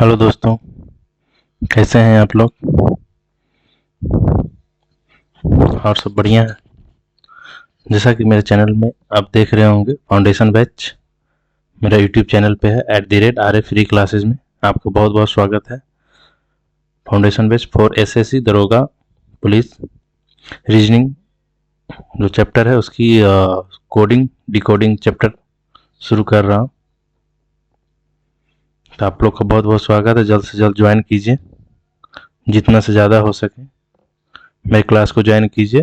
Hello दोस्तों, कैसे हैं आप लोग? और सब बढ़िया है। जैसा कि मेरे चैनल में आप देख रहे होंगे, फाउंडेशन बैच मेरा यूट्यूब चैनल पे है @RA फ्री क्लासेज में आपका बहुत बहुत स्वागत है। फाउंडेशन बैच फॉर एसएससी, दरोगा, पुलिस, रीजनिंग जो चैप्टर है उसकी कोडिंग डिकोडिंग चैप्टर शुरू कर रहा हूँ। तो आप लोग का बहुत बहुत स्वागत है। जल्द से जल्द ज्वाइन कीजिए, जितना से ज़्यादा हो सके मेरी क्लास को ज्वाइन कीजिए।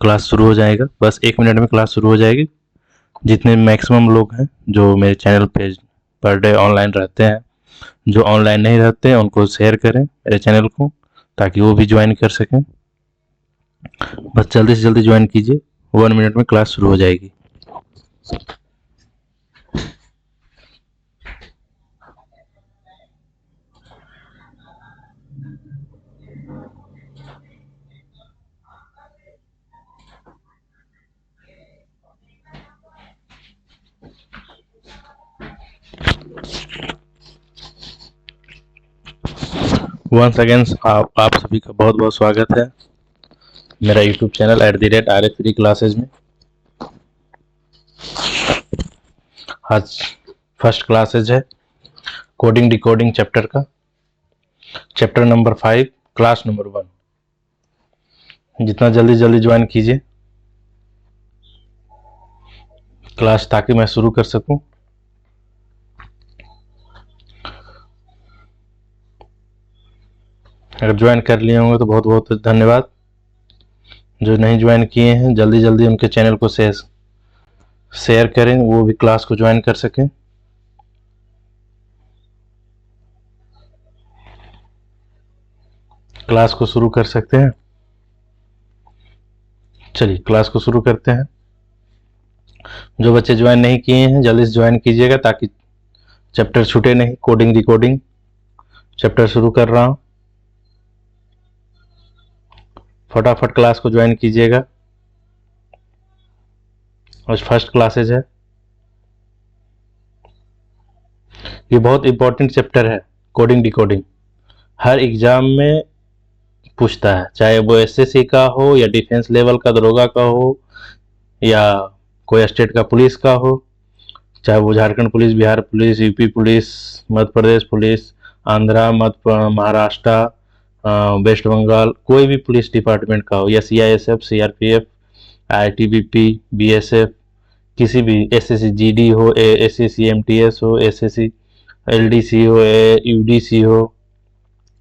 क्लास शुरू हो जाएगा, बस 1 मिनट में क्लास शुरू हो जाएगी। जितने मैक्सिमम लोग हैं जो मेरे चैनल पे पर डे ऑनलाइन रहते हैं, जो ऑनलाइन नहीं रहते हैं उनको शेयर करें मेरे चैनल को, ताकि वो भी ज्वाइन कर सकें। बस जल्दी से जल्दी ज्वाइन कीजिए, 1 मिनट में क्लास शुरू हो जाएगी। वंस अगेन आप सभी का बहुत बहुत स्वागत है मेरा YouTube channel @RA free classes में। आज फर्स्ट क्लासेज है कोडिंग डिकोडिंग चैप्टर का, चैप्टर नंबर 5, क्लास नंबर 1। जितना जल्दी जल्दी ज्वाइन कीजिए क्लास, ताकि मैं शुरू कर सकूं। अगर ज्वाइन कर लिए होंगे तो बहुत बहुत धन्यवाद। जो नहीं ज्वाइन किए हैं जल्दी जल्दी उनके चैनल को शेयर करें, वो भी क्लास को ज्वाइन कर सकें। क्लास को शुरू कर सकते हैं। चलिए क्लास को शुरू करते हैं। जो बच्चे ज्वाइन नहीं किए हैं जल्दी से ज्वाइन कीजिएगा, ताकि चैप्टर छूटे नहीं। कोडिंग डिकोडिंग चैप्टर शुरू कर रहा हूं, फटाफट क्लास को ज्वाइन कीजिएगा। आज फर्स्ट क्लासेज है। ये बहुत इंपॉर्टेंट चैप्टर है कोडिंग डिकोडिंग। हर एग्जाम में पूछता है, चाहे वो एसएससी का हो या डिफेंस लेवल का दरोगा का हो या कोई स्टेट का पुलिस का हो, चाहे वो Jharkhand police, Bihar police, UP police, Madhya Pradesh police, Andhra, Maharashtra, West Bengal, कोई भी पुलिस डिपार्टमेंट का हो, या सीआईएसएफ, सीआरपीएफ, आईटीबीपी, बीएसएफ, किसी भी एसएससी जीडी हो, एसएससी एमटीएस हो, एसएससी एलडीसी हो, यूडीसी हो,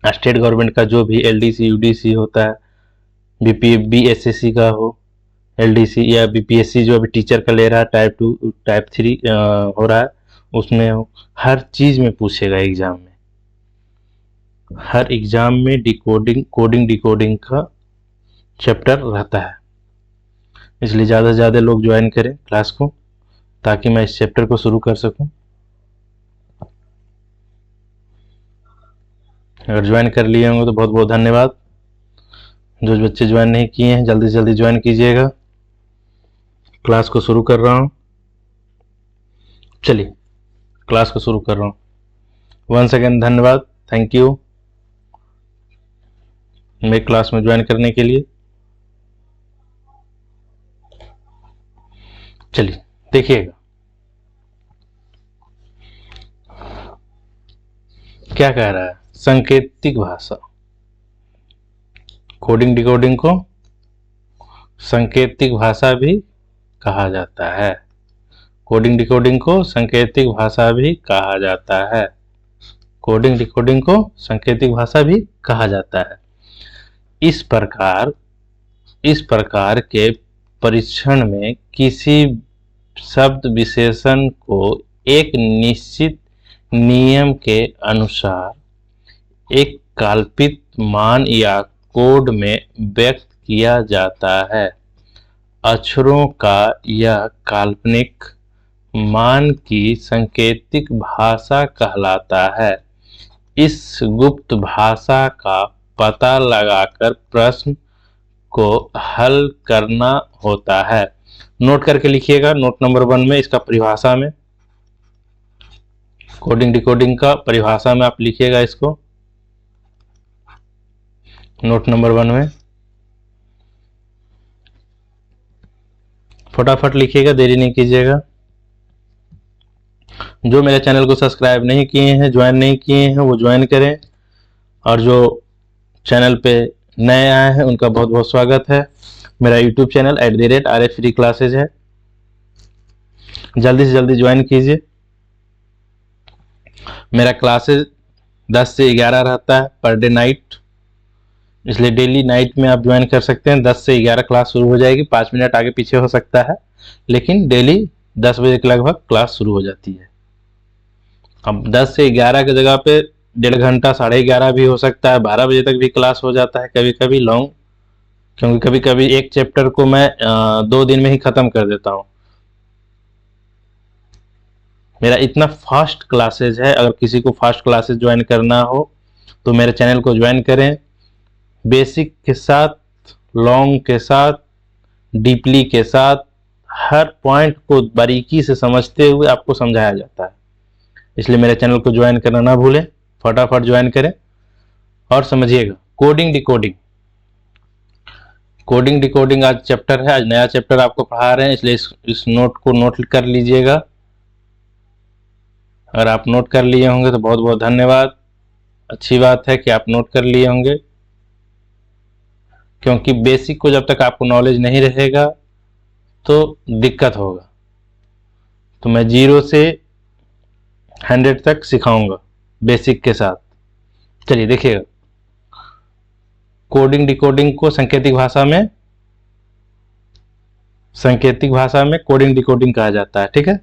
स्टेट गवर्नमेंट का जो भी एलडीसी यूडीसी होता है, बीएसएससी का हो, एलडीसी या बीपीएससी जो अभी टीचर का ले रहा है, टाइप 2 टाइप 3 हो रहा है, उसमें हो। हर चीज में पूछेगा एग्जाम में। हर एग्जाम में कोडिंग डिकोडिंग का चैप्टर रहता है, इसलिए ज़्यादा से ज़्यादा लोग ज्वाइन करें क्लास को, ताकि मैं इस चैप्टर को शुरू कर सकूं। अगर ज्वाइन कर लिए होंगे तो बहुत बहुत धन्यवाद। जो बच्चे ज्वाइन नहीं किए हैं जल्दी से जल्दी ज्वाइन कीजिएगा। क्लास को शुरू कर रहा हूं। चलिए क्लास को शुरू कर रहा हूं। वंस अगेन धन्यवाद, थैंक यू मेरे क्लास में ज्वाइन करने के लिए। चलिए देखिएगा क्या कह रहा है। सांकेतिक भाषा, कोडिंग डिकोडिंग को सांकेतिक भाषा भी कहा जाता है। कोडिंग डिकोडिंग को सांकेतिक भाषा भी कहा जाता है। कोडिंग डिकोडिंग को सांकेतिक भाषा भी कहा जाता है। इस प्रकार के परीक्षण में किसी शब्द विशेषण को एक निश्चित नियम के अनुसार एक कल्पित मान या कोड में व्यक्त किया जाता है। अक्षरों का यह काल्पनिक मान की सांकेतिक भाषा कहलाता है। इस गुप्त भाषा का पता लगाकर प्रश्न को हल करना होता है। नोट करके लिखिएगा, नोट नंबर 1 में इसका परिभाषा में। कोडिंग डिकोडिंग का परिभाषा में आप लिखिएगा इसको नोट नंबर 1 में, फटाफट लिखिएगा, देरी नहीं कीजिएगा। जो मेरे चैनल को सब्सक्राइब नहीं किए हैं, ज्वाइन नहीं किए हैं, वो ज्वाइन करें, और जो चैनल पे नए आए हैं उनका बहुत बहुत स्वागत है। मेरा YouTube channel @RF free classes है, जल्दी से जल्दी ज्वाइन कीजिए। मेरा क्लासेज 10 से 11 रहता है पर डे नाइट, इसलिए डेली नाइट में आप ज्वाइन कर सकते हैं। 10 से 11 क्लास शुरू हो जाएगी, 5 मिनट आगे पीछे हो सकता है, लेकिन डेली 10 बजे के लगभग क्लास शुरू हो जाती है। अब 10 से 11 की जगह पे 1.5 घंटा 11:30 भी हो सकता है, 12 बजे तक भी क्लास हो जाता है कभी कभी लॉन्ग, क्योंकि कभी कभी एक चैप्टर को मैं 2 दिन में ही ख़त्म कर देता हूँ। मेरा इतना फास्ट क्लासेज है, अगर किसी को फास्ट क्लासेज ज्वाइन करना हो तो मेरे चैनल को ज्वाइन करें। बेसिक के साथ, लॉन्ग के साथ, डीपली के साथ, हर पॉइंट को बारीकी से समझते हुए आपको समझाया जाता है, इसलिए मेरे चैनल को ज्वाइन करना ना भूलें, फटाफट ज्वाइन करें और समझिएगा। कोडिंग डिकोडिंग, कोडिंग डिकोडिंग आज चैप्टर है, आज नया चैप्टर आपको पढ़ा रहे हैं, इसलिए इस नोट को नोट कर लीजिएगा। अगर आप नोट कर लिए होंगे तो बहुत बहुत धन्यवाद, अच्छी बात है कि आप नोट कर लिए होंगे, क्योंकि बेसिक को जब तक आपको नॉलेज नहीं रहेगा तो दिक्कत होगा। तो मैं 0 से 100 तक सिखाऊंगा बेसिक के साथ। चलिए देखिएगा, कोडिंग डिकोडिंग को सांकेतिक भाषा में कोडिंग डिकोडिंग कहा जाता है, ठीक है,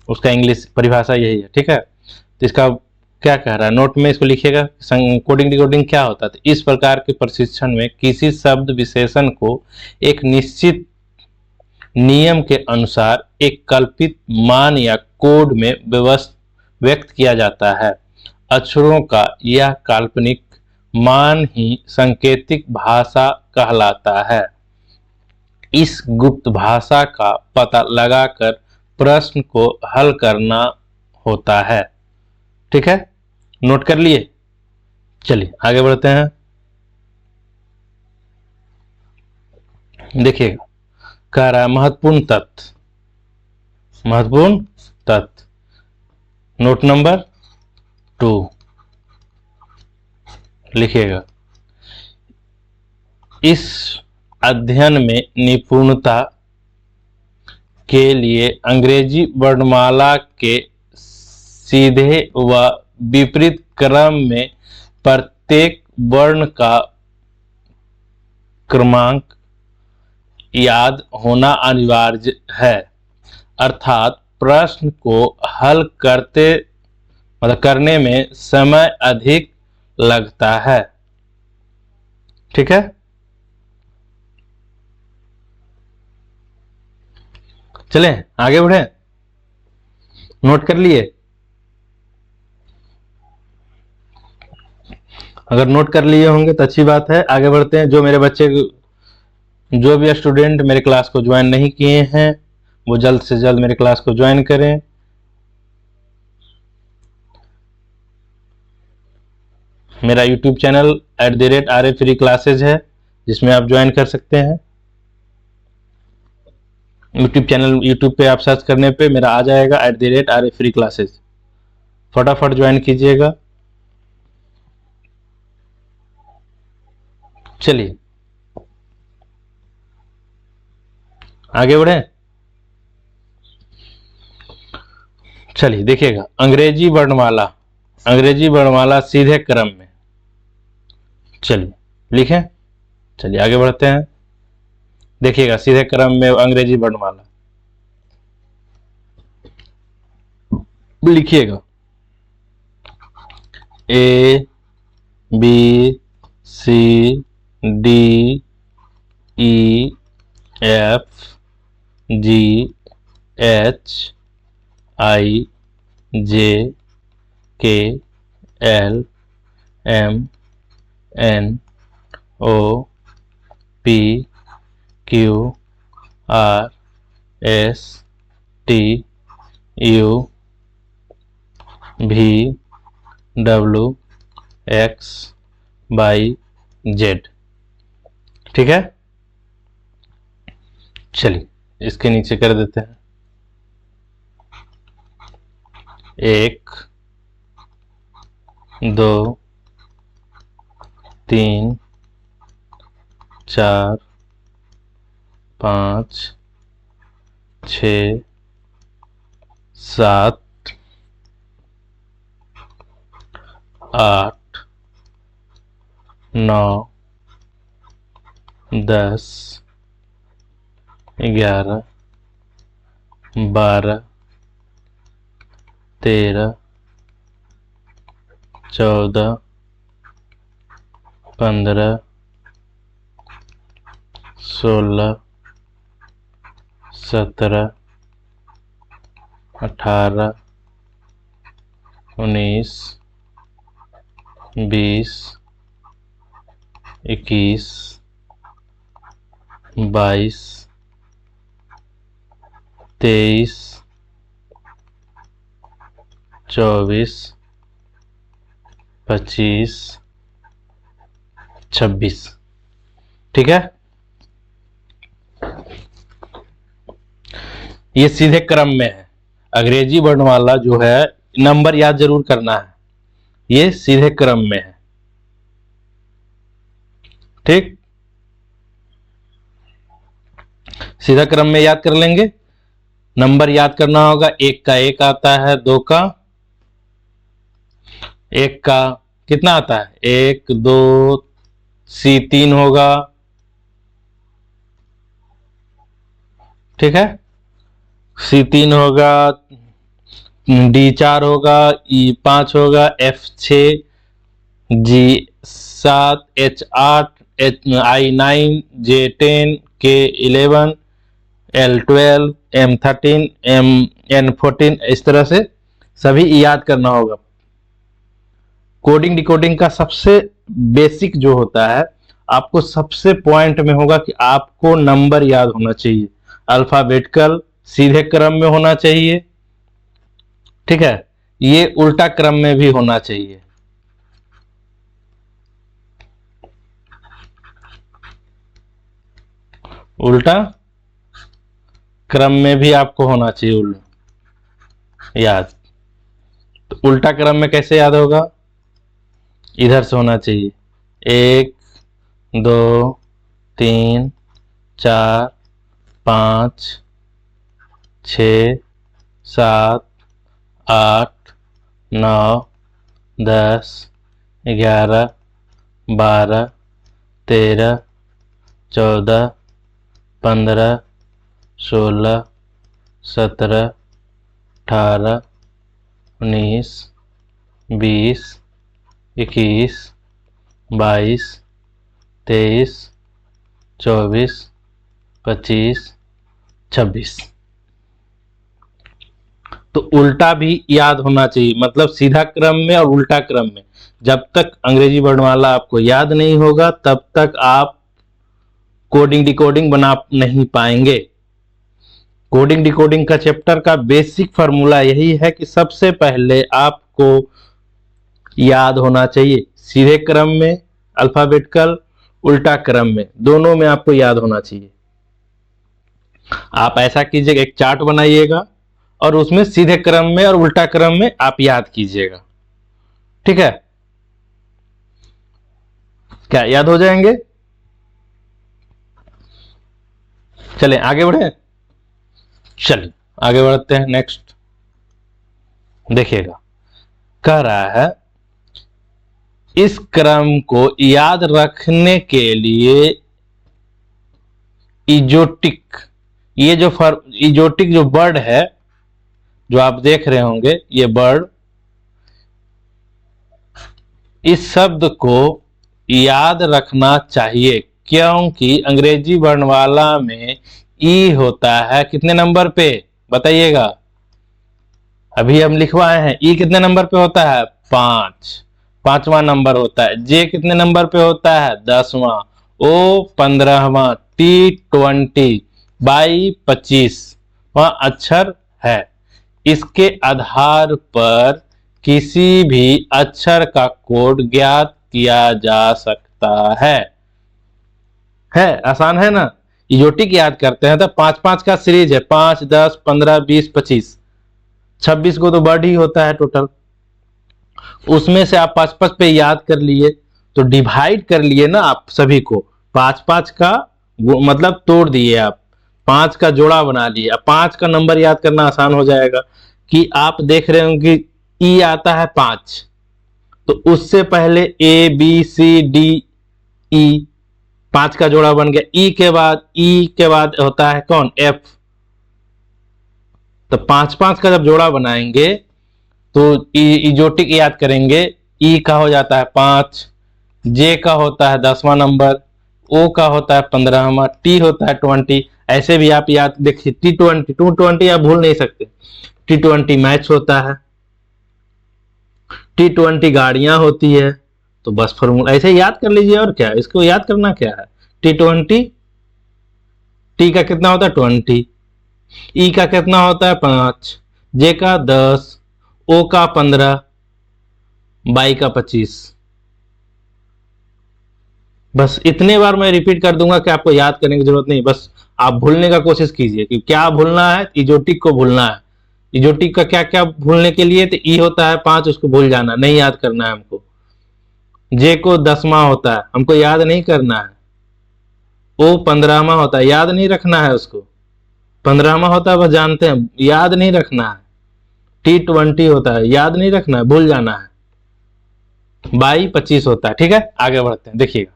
उसका इंग्लिश परिभाषा यही है, ठीक है। तो इसका क्या कह रहा है, नोट में इसको लिखिएगा, कोडिंग डिकोडिंग क्या होता है। तो इस प्रकार के प्रशिक्षण में किसी शब्द विशेषण को एक निश्चित नियम के अनुसार एक कल्पित मान या कोड में व्यक्त किया जाता है। अक्षरों का यह काल्पनिक मान ही सांकेतिक भाषा कहलाता है। इस गुप्त भाषा का पता लगाकर प्रश्न को हल करना होता है, ठीक है, नोट कर लिए। चलिए आगे बढ़ते हैं। देखिएगा, कह रहा है महत्वपूर्ण तथ्य, नोट नंबर 2 लिखिएगा। इस अध्ययन में निपुणता के लिए अंग्रेजी वर्णमाला के सीधे व विपरीत क्रम में प्रत्येक वर्ण का क्रमांक याद होना अनिवार्य है, अर्थात प्रश्न को हल करने में समय अधिक लगता है, ठीक है। चलें आगे बढ़े, नोट कर लिए। अगर नोट कर लिए होंगे तो अच्छी बात है, आगे बढ़ते हैं। जो भी स्टूडेंट मेरे क्लास को ज्वाइन नहीं किए हैं वो जल्द से जल्द मेरे क्लास को ज्वाइन करें। मेरा YouTube channel @RF free classes है, जिसमें आप ज्वाइन कर सकते हैं। यूट्यूब पे आप सर्च करने पे मेरा आ जाएगा @RF फ्री क्लासेज, फटाफट ज्वाइन कीजिएगा। चलिए आगे बढ़े। चलिए देखिएगा, अंग्रेजी वर्णमाला सीधे क्रम में, चलिए लिखें। चलिए आगे बढ़ते हैं। देखिएगा, सीधे क्रम में अंग्रेजी वर्णमाला लिखिएगा, ABCDEFGHIJKLMNOPQRSTU भी डब्ल्यू एक्स बाई जेड। ठीक है, चलिए इसके नीचे कर देते हैं। 1 2 3 4 5 6 7 8 9 10 11 12 13 14 15 16 17 18 19 20 21 22 23 24 25 26। ठीक है, ये सीधे क्रम में है। अंग्रेजी वर्णमाला जो है, नंबर याद जरूर करना है, ये सीधे क्रम में है। ठीक, सीधा क्रम में याद कर लेंगे। नंबर याद करना होगा, 1 का 1 आता है, 2 का 1 का कितना आता है, 1 2 सी 3 होगा। ठीक है, सी 3 होगा, डी 4 होगा, ई 5 होगा, एफ 6, जी 7, एच 8, आई 9, जे 10, के 11, एल 12, एम 13, एन 14, इस तरह से सभी याद करना होगा। कोडिंग डिकोडिंग का सबसे बेसिक जो होता है, आपको सबसे पॉइंट में होगा कि आपको नंबर याद होना चाहिए, अल्फाबेटिकल सीधे क्रम में होना चाहिए। ठीक है, ये उल्टा क्रम में भी होना चाहिए। उल्टा क्रम में भी आपको होना चाहिए याद। तो उल्टा क्रम में कैसे याद होगा, इधर से होना चाहिए, 1 2 3 4 5 6 7 8 9 10 11 12 13 14 15 16 17 18 19 20 21 22 23 24 25 26। तो उल्टा भी याद होना चाहिए, मतलब सीधा क्रम में और उल्टा क्रम में। जब तक अंग्रेजी वर्णमाला आपको याद नहीं होगा, तब तक आप कोडिंग डिकोडिंग बना नहीं पाएंगे। कोडिंग डिकोडिंग का चैप्टर का बेसिक फार्मूला यही है कि सबसे पहले आपको याद होना चाहिए सीधे क्रम में, अल्फाबेटिकल, उल्टा क्रम में, दोनों में आपको याद होना चाहिए। आप ऐसा कीजिएगा, एक चार्ट बनाइएगा और उसमें सीधे क्रम में और उल्टा क्रम में आप याद कीजिएगा। ठीक है, क्या याद हो जाएंगे? चलें आगे बढ़े, चलिए आगे बढ़ते हैं। नेक्स्ट देखिएगा, कह रहा है इस क्रम को याद रखने के लिए इजोटिक, ये जो इजोटिक जो वर्ड है जो आप देख रहे होंगे, ये वर्ड, इस शब्द को याद रखना चाहिए, क्योंकि अंग्रेजी वर्णमाला में ई होता है कितने नंबर पे बताइएगा? अभी हम लिखवाए हैं, ई कितने नंबर पे होता है? 5, 5वां नंबर होता है। जे कितने नंबर पे होता है? 10वां। ओ 15वां। टी 20, बाई 25वां अक्षर है। इसके आधार पर किसी भी अक्षर का कोड ज्ञात किया जा सकता है आसान है ना। इजोटिक याद करते हैं तो 5-5 का सीरीज है, 5, 10, 15, 20, 25, 26 को तो वर्ड ही होता है टोटल। उसमें से आप 5-5 पे याद कर लिए तो डिवाइड कर लिए ना आप सभी को, 5-5 का मतलब तोड़ दिए आप, 5 का जोड़ा बना लिए। अब 5 का नंबर याद करना आसान हो जाएगा कि आप देख रहे हो कि ई आता है 5, तो उससे पहले A B C D E, 5 का जोड़ा बन गया। ई के बाद होता है कौन, एफ। तो 5-5 का जब जोड़ा बनाएंगे तो इजोटिक याद करेंगे, ई का हो जाता है 5, जे का होता है 10वां नंबर, ओ का होता है 15वां, टी होता है 20। ऐसे भी आप याद देखिए, T20 आप भूल नहीं सकते। T20 मैच होता है, T20 गाड़ियां होती है। तो बस फॉर्मूला ऐसे याद कर लीजिए, और क्या इसको याद करना क्या है। T20, टी का कितना होता है 20, ई का कितना होता है 5, जे का 10, ओ का 15, बाई का 25। बस इतने बार मैं रिपीट कर दूंगा कि आपको याद करने की जरूरत नहीं, बस आप भूलने का कोशिश कीजिए कि क्या भूलना है। इजोटिक को भूलना है। इजोटिक का क्या क्या भूलने के लिए, तो ई होता है 5, उसको भूल जाना, नहीं याद करना है हमको। जे को 10वां होता है, हमको याद नहीं करना है। ओ 15वां होता है, याद नहीं रखना है उसको। 15वां होता है बस जानते हैं, याद नहीं रखना है। T20 होता है, याद नहीं रखना है, भूल जाना है। बाई 25 होता है। ठीक है, आगे बढ़ते हैं, देखिएगा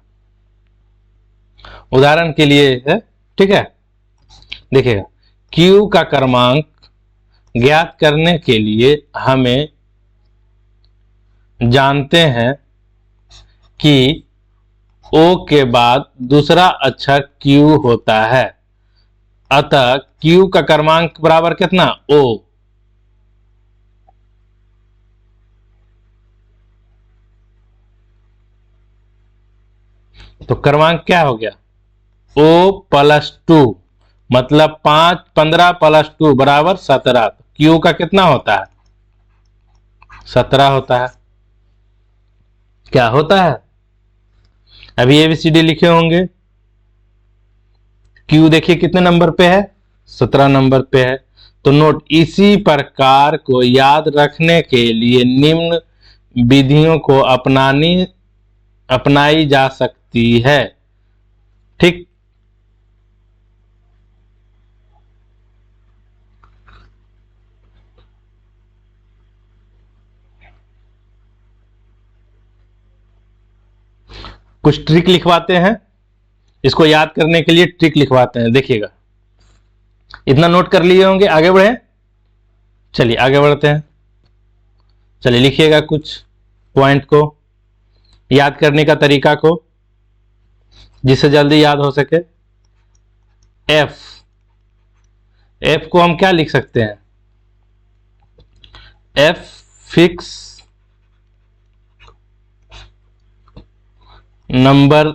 उदाहरण के लिए है। ठीक है, देखिएगा Q का क्रमांक ज्ञात करने के लिए हमें जानते हैं कि O के बाद दूसरा अक्षर Q होता है, अतः Q का क्रमांक बराबर कितना, O। तो क्रमांक क्या हो गया, O+2, मतलब 15 + 2 बराबर 17। Q का कितना होता है, 17 होता है। क्या होता है, अभी ABCD लिखे होंगे। Q देखिए कितने नंबर पे है, 17 नंबर पे है। तो नोट, इसी प्रकार को याद रखने के लिए निम्न विधियों को अपनाई जा सकती है। ठीक, कुछ ट्रिक लिखवाते हैं, इसको याद करने के लिए ट्रिक लिखवाते हैं, देखिएगा। इतना नोट कर लिए होंगे, आगे बढ़े, चलिए आगे बढ़ते हैं। चलिए लिखिएगा कुछ पॉइंट को, याद करने का तरीका को, जिससे जल्दी याद हो सके। एफ को हम क्या लिख सकते हैं, F fix number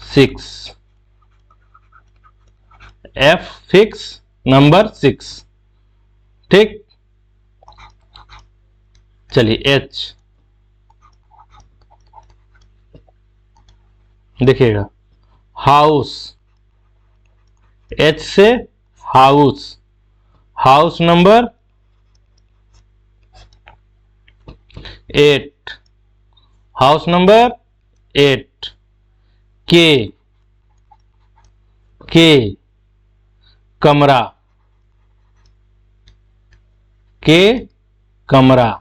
6, F fix number 6। ठीक, चलिए एच देखिएगा, हाउस, एच से house, house number 8, house number 8। के कमरा, के कमरा,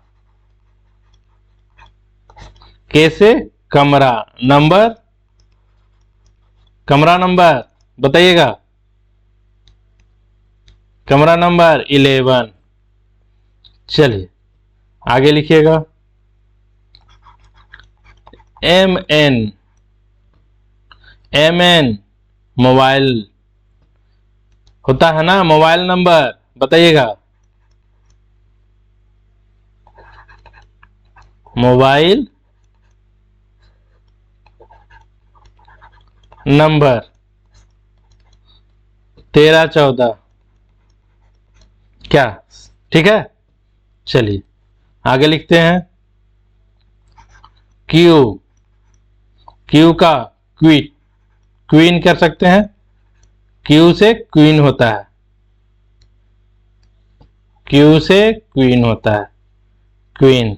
के से कमरा नंबर, कमरा नंबर बताइएगा, कमरा नंबर 11। चलिए आगे लिखिएगा, MN मोबाइल होता है ना, मोबाइल नंबर बताइएगा, मोबाइल नंबर 13-14। क्या ठीक है, चलिए आगे लिखते हैं। क्यू, क्यू का क्वीन, क्वीन कर सकते हैं, क्यू से क्वीन होता है, क्यू से क्वीन होता है, क्वीन,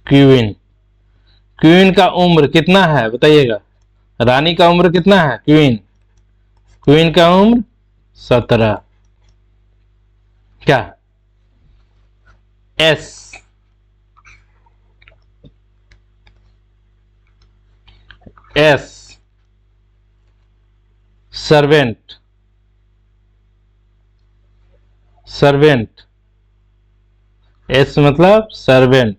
क्वीन। क्वीन का उम्र कितना है बताइएगा, रानी का उम्र कितना है, क्वीन, क्वीन का उम्र 17। क्या, S, S servant, servant, S मतलब सर्वेंट,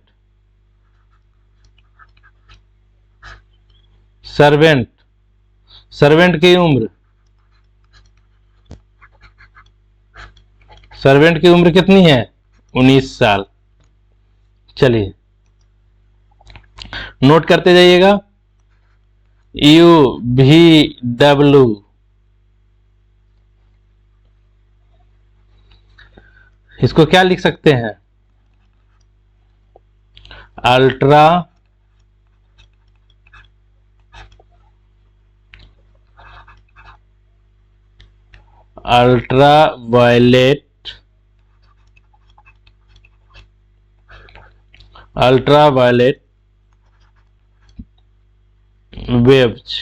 सर्वेंट, सर्वेंट की उम्र, सर्वेंट की उम्र कितनी है, 19 साल। चलिए नोट करते जाइएगा। यू भी डब्ल्यू, इसको क्या लिख सकते हैं, ultra ultra violet, ultra violet waves,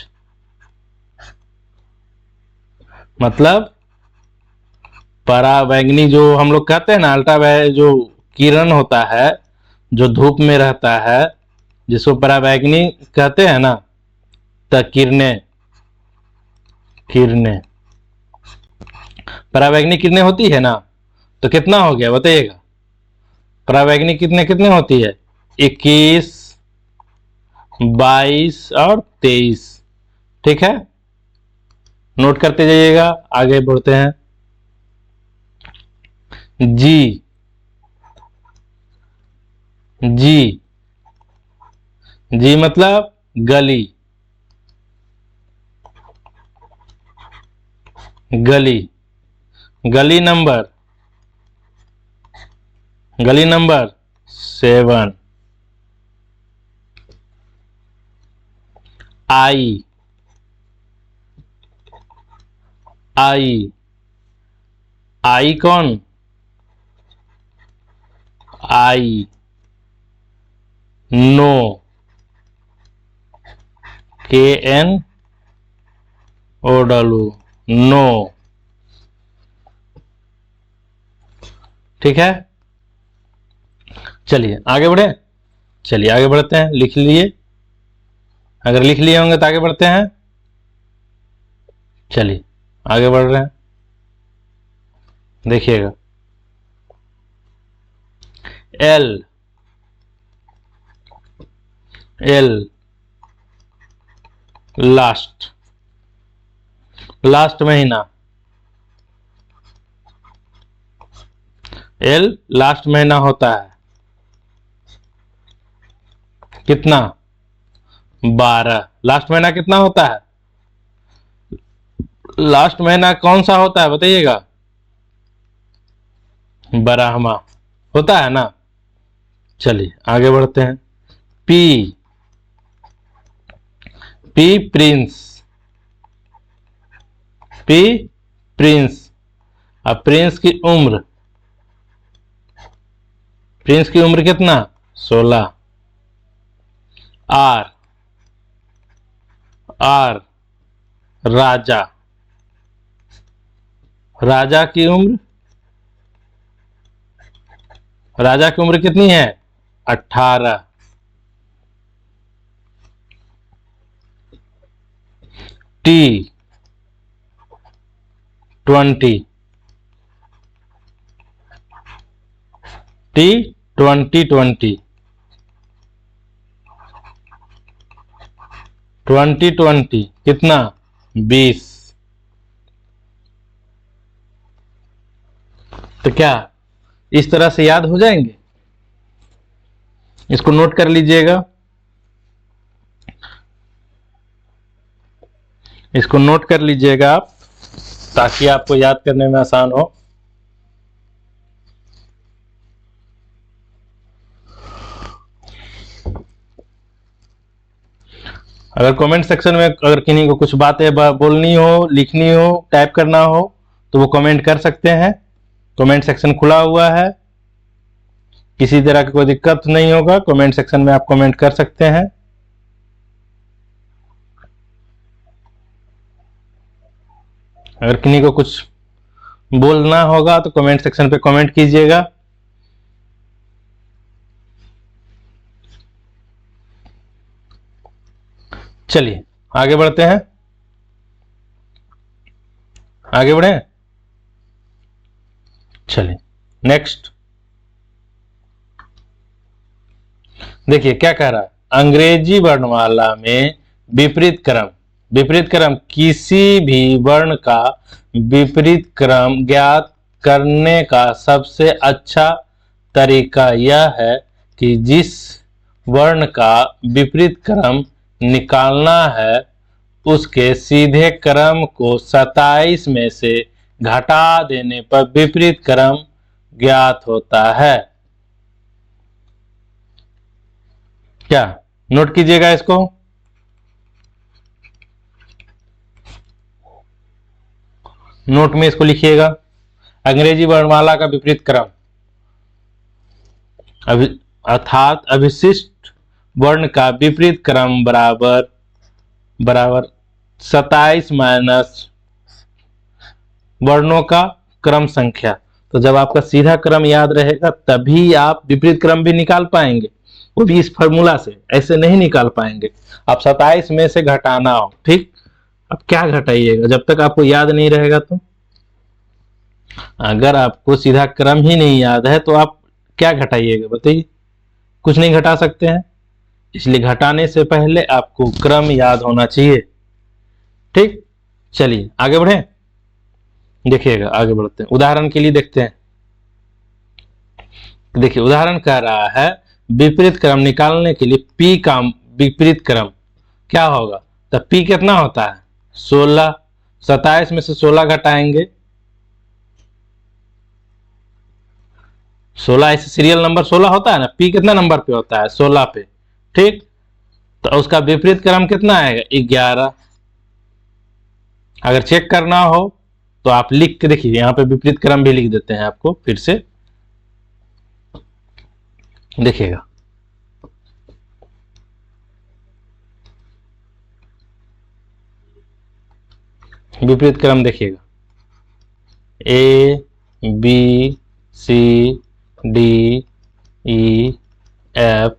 मतलब पराबैंगनी, जो हम लोग कहते हैं ना, जो किरण होता है जो धूप में रहता है, जिसको पराबैंगनी कहते हैं ना, तो किरणें, किरणें, पराबैंगनी किरणें होती है ना, तो कितना हो गया बताइएगा, पराबैंगनी कितने कितने होती है, 21, 22 और 23। ठीक है, नोट करते जाइएगा, आगे बढ़ते हैं। जी, जी, जी मतलब गली, गली, गली नंबर, गली नंबर 7। आई, आई, आई कौन, आई, नो, KN OW, नो। ठीक है, चलिए आगे बढ़े, चलिए आगे बढ़ते हैं, लिख लिए, अगर लिख लिए होंगे तो आगे बढ़ते हैं। चलिए आगे बढ़ रहे हैं, देखिएगा। एल, एल लास्ट, लास्ट महीना, एल लास्ट महीना होता है, कितना, 12। लास्ट महीना कितना होता है, लास्ट महीना कौन सा होता है बताइएगा, ब्रह्मा होता है ना। चलिए आगे बढ़ते हैं। P, P Prince, P Prince, अब प्रिंस की उम्र, प्रिंस की उम्र कितना, 16। आर, आर राजा, राजा की उम्र, राजा की उम्र कितनी है, 18। टी 20, टी 2020, 2020 कितना, 20। तो क्या इस तरह से याद हो जाएंगे, इसको नोट कर लीजिएगा, इसको नोट कर लीजिएगा आप, ताकि आपको याद करने में आसान हो। अगर कमेंट सेक्शन में अगर किन्हीं को कुछ बातें बोलनी हो, लिखनी हो, टाइप करना हो तो वो कमेंट कर सकते हैं। कमेंट सेक्शन खुला हुआ है, किसी तरह की कोई दिक्कत नहीं होगा। कमेंट सेक्शन में आप कमेंट कर सकते हैं। अगर किन्हीं को कुछ बोलना होगा तो कमेंट सेक्शन पे कमेंट कीजिएगा। चलिए आगे बढ़ते हैं, आगे बढ़े। चलिए नेक्स्ट देखिए क्या कह रहा है। अंग्रेजी वर्णमाला में विपरीत क्रम, विपरीत क्रम किसी भी वर्ण का विपरीत क्रम ज्ञात करने का सबसे अच्छा तरीका यह है कि जिस वर्ण का विपरीत क्रम निकालना है उसके सीधे क्रम को 27 में से घटा देने पर विपरीत क्रम ज्ञात होता है। क्या नोट कीजिएगा इसको। नोट में इसको लिखिएगा, अंग्रेजी वर्णमाला का विपरीत क्रम अर्थात अभिशिष्ट वर्ण का विपरीत क्रम बराबर 27 माइनस वर्णों का क्रम संख्या। तो जब आपका सीधा क्रम याद रहेगा तभी आप विपरीत क्रम भी निकाल पाएंगे, वो भी इस फॉर्मूला से, ऐसे नहीं निकाल पाएंगे। आप 27 में से घटाना हो, ठीक। अब क्या घटाइएगा जब तक आपको याद नहीं रहेगा। तो अगर आपको सीधा क्रम ही नहीं याद है तो आप क्या घटाइएगा बताइए, कुछ नहीं घटा सकते हैं। इसलिए घटाने से पहले आपको क्रम याद होना चाहिए, ठीक। चलिए आगे बढ़े, देखिएगा आगे बढ़ते हैं। उदाहरण के लिए देखते हैं। देखिए उदाहरण कह रहा है विपरीत क्रम निकालने के लिए p का विपरीत क्रम क्या होगा। तो p कितना होता है 16, 27 में से 16 घटाएंगे, 16 ऐसे सीरियल नंबर 16 होता है ना, p कितना नंबर पे होता है 16 पे, ठीक। तो उसका विपरीत क्रम कितना आएगा 11। अगर चेक करना हो तो आप लिख के देखिए, यहां पे विपरीत क्रम भी लिख देते हैं आपको फिर से, देखिएगा। विपरीत क्रम देखिएगा, A B C D E F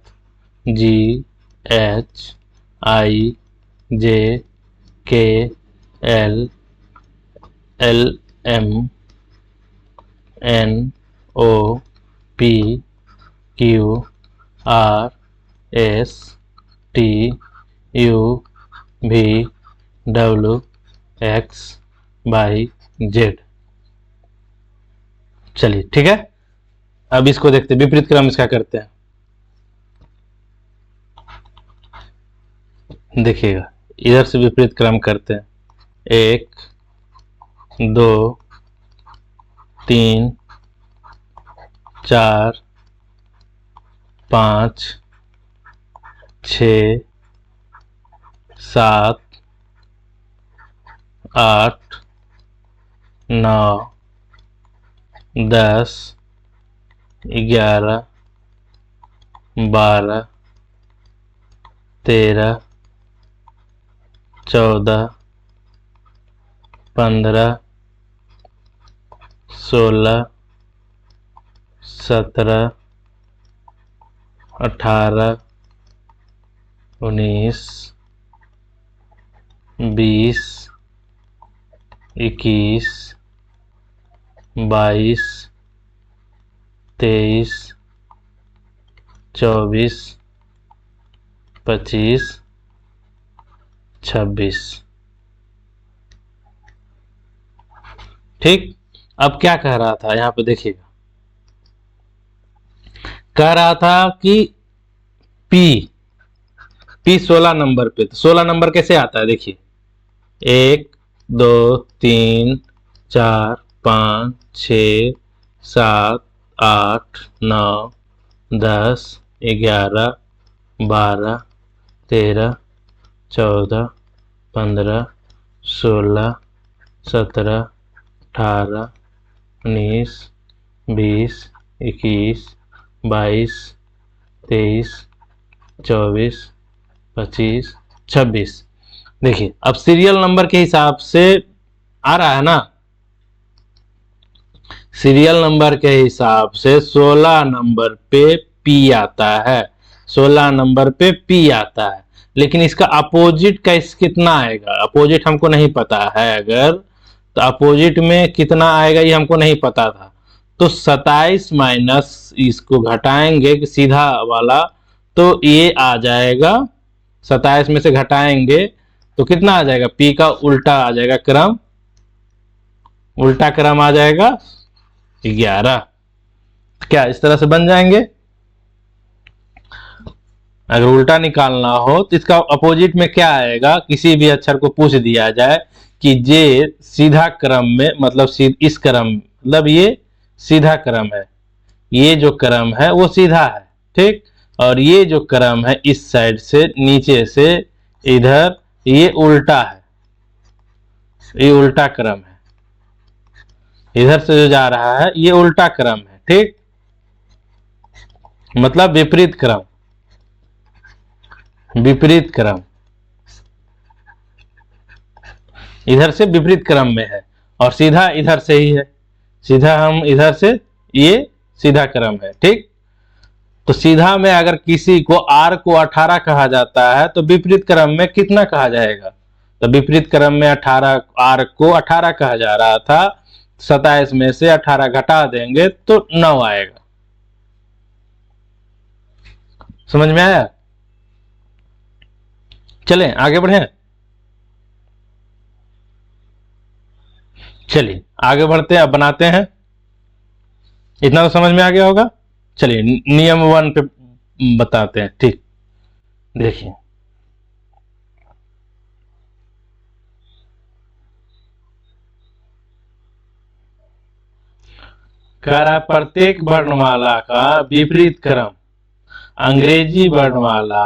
G H I J K L L M N O P Q R S T U V W X Y Z। चलिए ठीक है, अब इसको देखते हैं विपरीत क्रम इसका करते हैं। देखिएगा इधर से विपरीत क्रम करते हैं, 1 2 3 4 5 6 7 8 9 10 11 12 13 14 15 16 17 18 19 20 21 22 23 24 25 26। ठीक। अब क्या कह रहा था यहां पे देखिएगा, कह रहा था कि P 16 नंबर पे, तो 16 नंबर कैसे आता है देखिए, 1 2 3 4 5 6 7 8 9 10 11 12 13 14, 15, 16, 17, 18, 19, 20, 21, 22, 23, 24, 25, 26। देखिए अब सीरियल नंबर के हिसाब से आ रहा है ना, सीरियल नंबर के हिसाब से 16 नंबर पे पी आता है, 16 नंबर पे पी आता है। लेकिन इसका अपोजिट का कितना आएगा, अपोजिट हमको नहीं पता है। अगर तो अपोजिट में कितना आएगा ये हमको नहीं पता था। तो 27 माइनस इसको घटाएंगे कि सीधा वाला, तो ये आ जाएगा 27 में से घटाएंगे तो कितना आ जाएगा, पी का उल्टा आ जाएगा क्रम, उल्टा क्रम आ जाएगा 11। क्या इस तरह से बन जाएंगे? अगर उल्टा निकालना हो तो इसका अपोजिट में क्या आएगा, किसी भी अक्षर को पूछ दिया जाए कि ये सीधा क्रम में, मतलब इस क्रम, मतलब ये सीधा क्रम है, ये जो क्रम है वो सीधा है, ठीक। और ये जो क्रम है इस साइड से नीचे से इधर, ये उल्टा है, ये उल्टा क्रम है, इधर से जो जा रहा है ये उल्टा क्रम है, ठीक, मतलब विपरीत क्रम, विपरीत क्रम, इधर से विपरीत क्रम में है। और सीधा इधर से ही है, सीधा हम इधर से, ये सीधा क्रम है, ठीक। तो सीधा में अगर किसी को r को 18 कहा जाता है तो विपरीत क्रम में कितना कहा जाएगा, तो विपरीत क्रम में 18, r को 18 कहा जा रहा था, 27 में से 18 घटा देंगे तो 9 आएगा। समझ में आया? चलें आगे बढ़े, चलिए आगे बढ़ते हैं, अब बनाते हैं। इतना तो समझ में आ गया होगा। चलिए नियम 1 पे बताते हैं, ठीक। देखिए कह रहा है प्रत्येक वर्णमाला का विपरीत क्रम अंग्रेजी वर्णमाला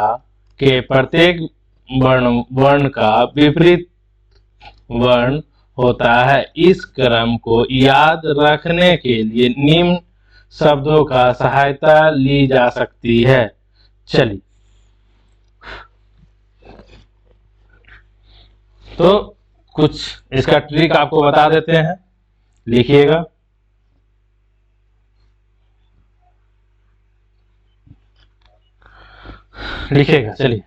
के प्रत्येक वर्ण का विपरीत वर्ण होता है। इस क्रम को याद रखने के लिए निम्न शब्दों का सहायता ली जा सकती है। चलिए तो कुछ इसका ट्रिक आपको बता देते हैं, लिखिएगा। लिखिएगा, चलिए।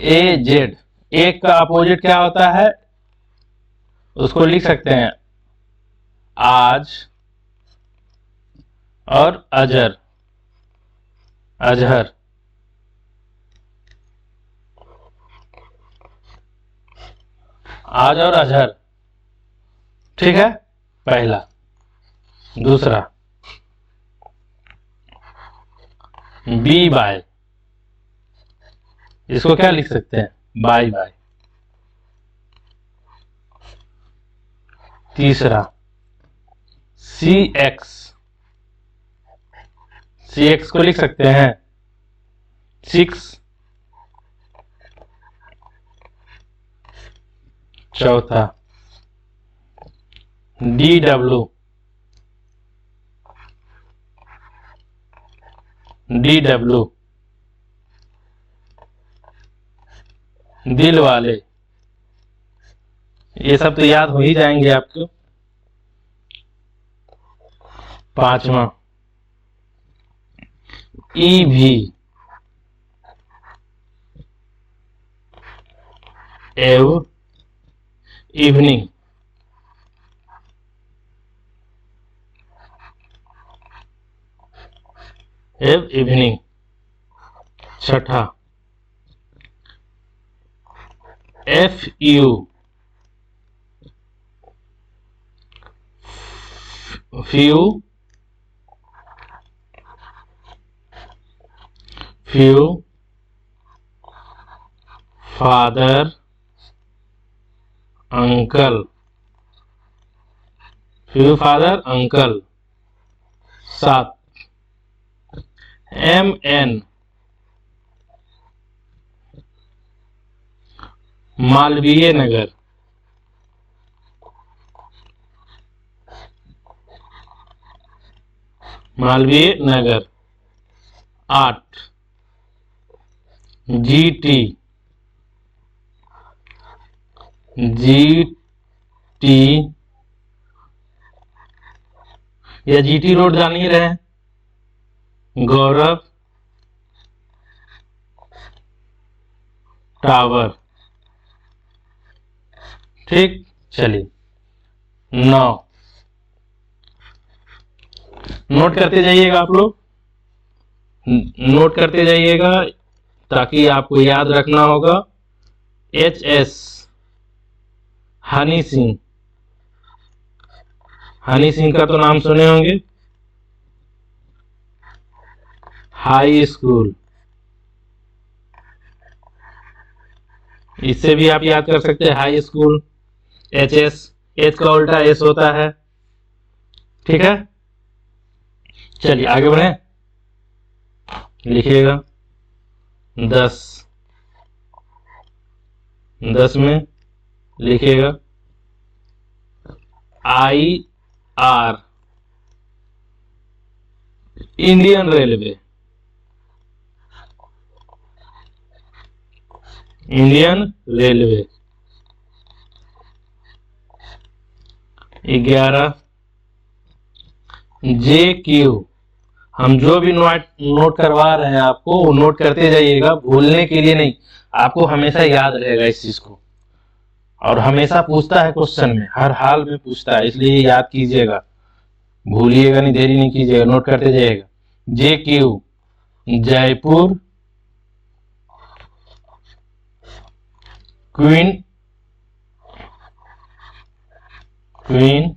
ए जेड, एक का अपोजिट क्या होता है, उसको लिख सकते हैं आज और अजर, अजहर। आज और अजहर, ठीक है, पहला। दूसरा बी बाय, इसको क्या लिख सकते हैं, बाय बाय। तीसरा सी एक्स, सी एक्स को लिख सकते हैं 6। चौथा डी डब्ल्यू, डी डब्ल्यू दिल वाले, ये सब तो याद हो ही जाएंगे आपको। पांचवा ई भी, एव इवनिंग, एव इवनिंग। छठा F U, few, few father uncle, few father uncle. 7 M N, Malviya Nagar, Malviya Nagar. 8 GT, GT या जीटी रोड जान ही रहे हैं, गौरव टावर। ठीक, चलिए 9 नोट करते जाइएगा आप लोग, नोट करते जाइएगा ताकि आपको याद रखना होगा। HS हनी सिंह, हनी सिंह का तो नाम सुने होंगे। हाई स्कूल, इससे भी आप याद कर सकते हैं, हाई स्कूल। HS, H का उल्टा S होता है। ठीक है, चलिए आगे बढ़े, लिखिएगा 10, 10 में लिखिएगा IR, Indian railway, Indian railway. 11 JQ, हम जो भी नोट करवा रहे हैं आपको वो नोट करते जाइएगा, भूलने के लिए नहीं, आपको हमेशा याद रहेगा इस चीज को, और हमेशा पूछता है क्वेश्चन में, हर हाल में पूछता है, इसलिए याद कीजिएगा, भूलिएगा नहीं, देरी नहीं कीजिएगा, नोट करते जाइएगा। JQ Jaipur queen, queen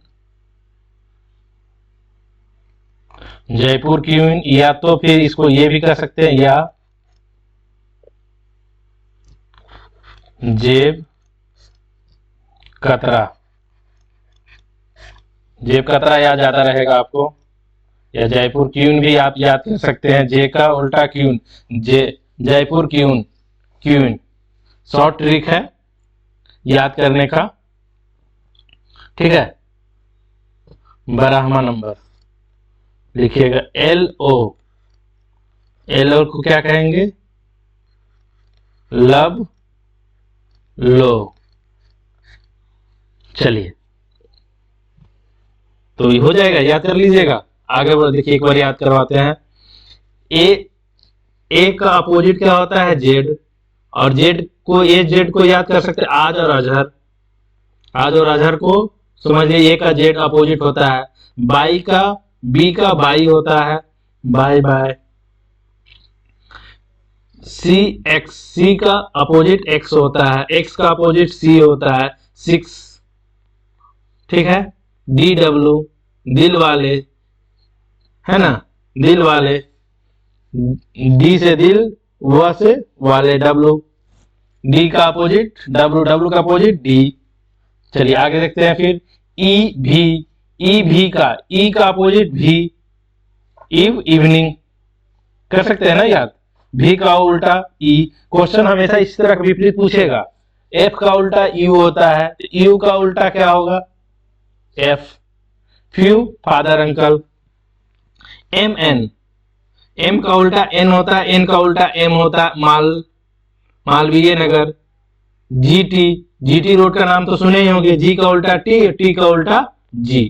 Jaipur queen, या तो फिर इसको ये भी कर सकते हैं, या जेब कतरा, जेब कतरा याद ज्यादा रहेगा आपको, या जयपुर क्वीन भी आप याद कर सकते हैं, जे का उल्टा queen, Jaipur queen, queen short trick है याद करने का। ठीक है, 12वां नंबर लिखिएगा LO, LO को क्या कहेंगे, लब लो। चलिए, तो ये हो जाएगा, याद कर लीजिएगा। आगे बढ़, देखिए एक बार याद करवाते हैं। ए का अपोजिट क्या होता है, जेड, और जेड को, ए जेड को याद कर सकते हैं, आज और अजहर, आज और अजहर को समझिए, ए का जेड अपोजिट होता है, बाई का, बी का बाई होता है, बाय बाय। सी एक्स, सी का अपोजिट एक्स होता है, एक्स का अपोजिट सी होता है, 6। ठीक है, DW दिल वाले, है ना, दिल वाले, डी से दिल, व से वाले, W, डी का अपोजिट W, W का अपोजिट D। चलिए आगे देखते हैं फिर। ई भी का, ई का अपोजिट भी, इवनिंग, कर सकते हैं ना याद, भी का उल्टा ई। क्वेश्चन हमेशा इस तरह विपरीत पूछेगा, F का उल्टा U होता है, U का उल्टा क्या होगा, F, few father uncle. MN, M का उल्टा N होता है, N का उल्टा M होता है, मालवीय नगर। GT रोड का नाम तो सुने ही होंगे, G का उल्टा T, T का उल्टा G,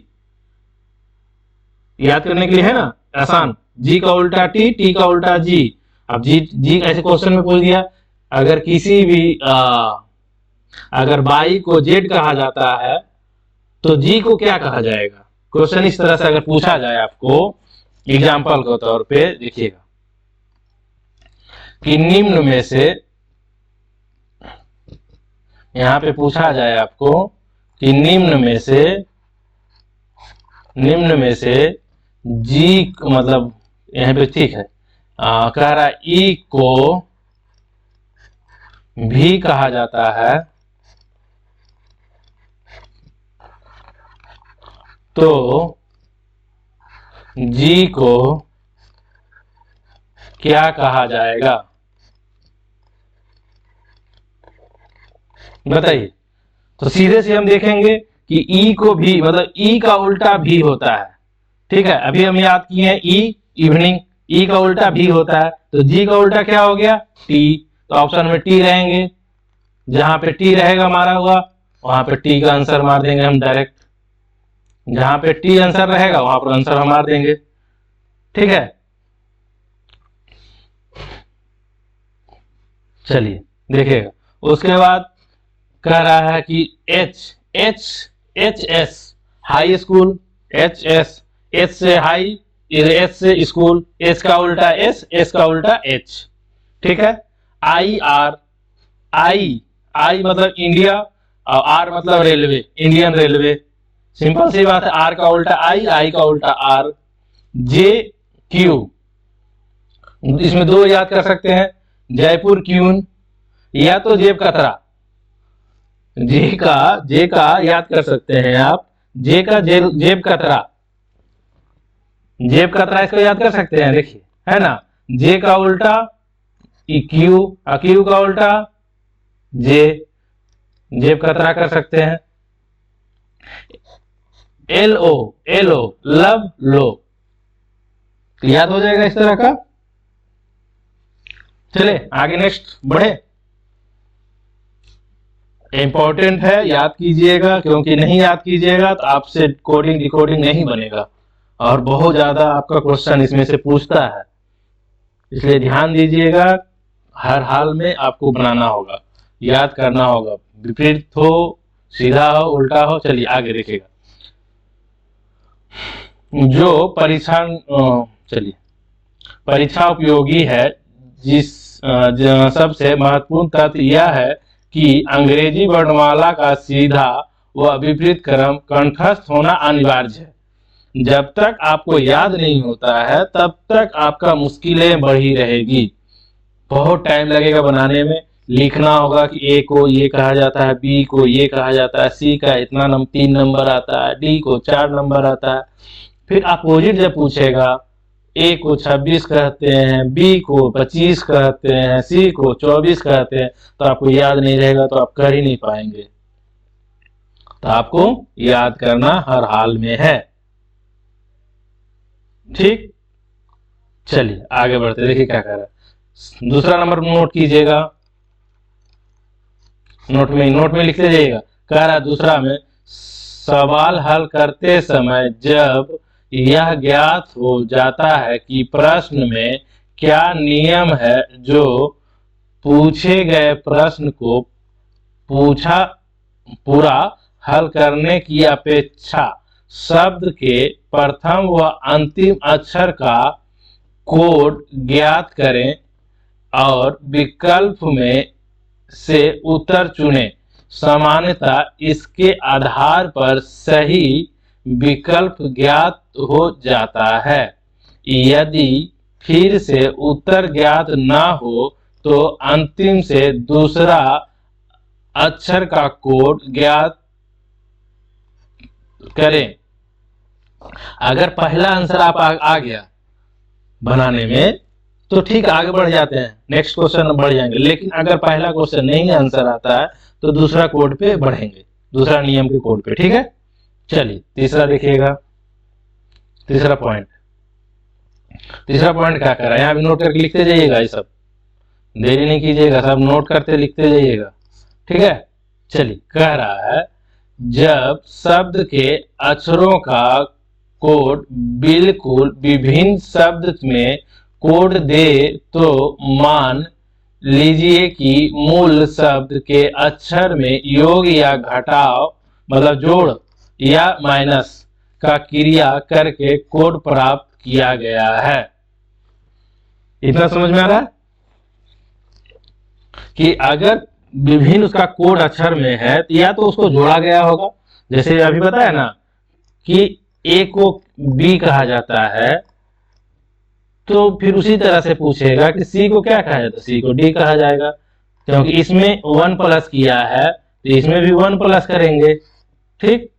याद करने के लिए है ना, आसान, G का उल्टा T का उल्टा G। अब G ऐसे क्वेश्चन में पूछ दिया, अगर किसी भी अगर बाई को जेड कहा जाता है तो G को क्या कहा जाएगा, क्वेश्चन इस तरह से अगर पूछा जाए आपको एग्जाम्पल के तौर पे, देखिएगा कि निम्न में से, यहां पे पूछा जाए आपको कि निम्न में से G, मतलब यहाँ पे ठीक है, कह रहा E को भी कहा जाता है, तो G को क्या कहा जाएगा। बताइए। तो सीधे से हम देखेंगे कि ई को भी, मतलब ई का उल्टा भी होता है। ठीक है, अभी हम याद किए हैं ई इवनिंग, ई का उल्टा भी होता है, तो जी का उल्टा क्या हो गया, टी। तो ऑप्शन में टी रहेंगे, जहां पे टी रहेगा मारा हुआ वहां पे टी का आंसर मार देंगे हम डायरेक्ट। जहां पे टी आंसर रहेगा वहां पर आंसर हम मार देंगे। ठीक है, चलिए देखिएगा। उसके बाद कह रहा है कि H H H S high school, H S, H से हाई, एच से स्कूल, एच का उल्टा एस, एस का उल्टा एच। ठीक है, आई आर, आई, आई मतलब इंडिया और आर मतलब रेलवे, इंडियन रेलवे। सिंपल सी बात है, आर का उल्टा आई, आई का उल्टा आर। जे क्यू, इसमें दो याद कर सकते हैं, जयपुर क्यून या तो जेब कतरा। जे का याद कर सकते हैं आप, जे का जेब कतरा, जेब कतरा इसको याद कर सकते हैं, देखिए है ना। जे का उल्टा क्यू, क्यू का उल्टा जे, जेब कतरा कर सकते हैं। L O, L O love लो, याद हो जाएगा इस तरह का। चले आगे नेक्स्ट बढ़े। इंपॉर्टेंट है, याद कीजिएगा, क्योंकि नहीं याद कीजिएगा तो आपसे कोडिंग डिकोडिंग नहीं बनेगा और बहुत ज्यादा आपका क्वेश्चन इसमें से पूछता है, इसलिए ध्यान दीजिएगा। हर हाल में आपको बनाना होगा, याद करना होगा, विपरीत हो, सीधा हो, उल्टा हो। चलिए आगे देखिएगा। जो परीक्षा, चलिए परीक्षा उपयोगी है, जिस सबसे महत्वपूर्ण तथ्य यह है कि अंग्रेजी वर्णमाला का सीधा व विपरीत क्रम कंठस्थ होना अनिवार्य है। जब तक आपको याद नहीं होता है तब तक आपका मुश्किलें बढ़ी रहेगी, बहुत टाइम लगेगा बनाने में। लिखना होगा कि ए को ये कहा जाता है, बी को ये कहा जाता है, सी का इतना 3 नंबर आता है, डी को 4 नंबर आता है। फिर अपोजिट जब पूछेगा, ए को 26 कहते हैं, बी को 25 कहते हैं, सी को 24 कहते हैं, तो आपको याद नहीं रहेगा, तो आप कर ही नहीं पाएंगे। तो आपको याद करना हर हाल में है। ठीक, चलिए आगे बढ़ते, देखिए क्या कर रहा है। दूसरा नंबर नोट कीजिएगा, नोट में लिखते जाइएगा। कह रहा दूसरा में, सवाल हल करते समय जब यह ज्ञात हो जाता है कि प्रश्न में क्या नियम है जो पूछे गए प्रश्न को पूरा हल करने की अपेक्षा शब्द के प्रथम व अंतिम अक्षर का कोड ज्ञात करें और विकल्प में से उत्तर चुनें। सामान्यतः इसके आधार पर सही विकल्प ज्ञात हो जाता है। यदि फिर से उत्तर ज्ञात ना हो तो अंतिम से दूसरा अक्षर का कोड ज्ञात करें। अगर पहला आंसर आप आ गया बनाने में तो ठीक, आगे बढ़ जाते हैं, नेक्स्ट क्वेश्चन बढ़ जाएंगे। लेकिन अगर पहला क्वेश्चन नहीं आंसर आता है तो दूसरा कोड पे बढ़ेंगे, दूसरा नियम के कोड पे। ठीक है, चलिए तीसरा देखिएगा। तीसरा पॉइंट क्या कर रहा है, यहाँ भी नोट करके लिखते जाइएगा, ये सब देरी नहीं कीजिएगा, सब नोट करते लिखते जाइएगा। ठीक है, चलिए कह रहा है, जब शब्द के अक्षरों का कोड बिल्कुल विभिन्न शब्द में कोड दे तो मान लीजिए कि मूल शब्द के अक्षर में योग या घटाव, मतलब जोड़ या माइनस का क्रिया करके कोड प्राप्त किया गया है। इतना समझ में आ रहा है कि अगर विभिन्न उसका कोड अक्षर में है तो या तो उसको जोड़ा गया होगा, जैसे अभी बताया ना कि ए को बी कहा जाता है, तो फिर उसी तरह से पूछेगा कि सी को क्या कहा जाता है, सी को डी कहा जाएगा, क्योंकि इसमें 1 प्लस किया है तो इसमें भी 1 प्लस करेंगे। ठीक,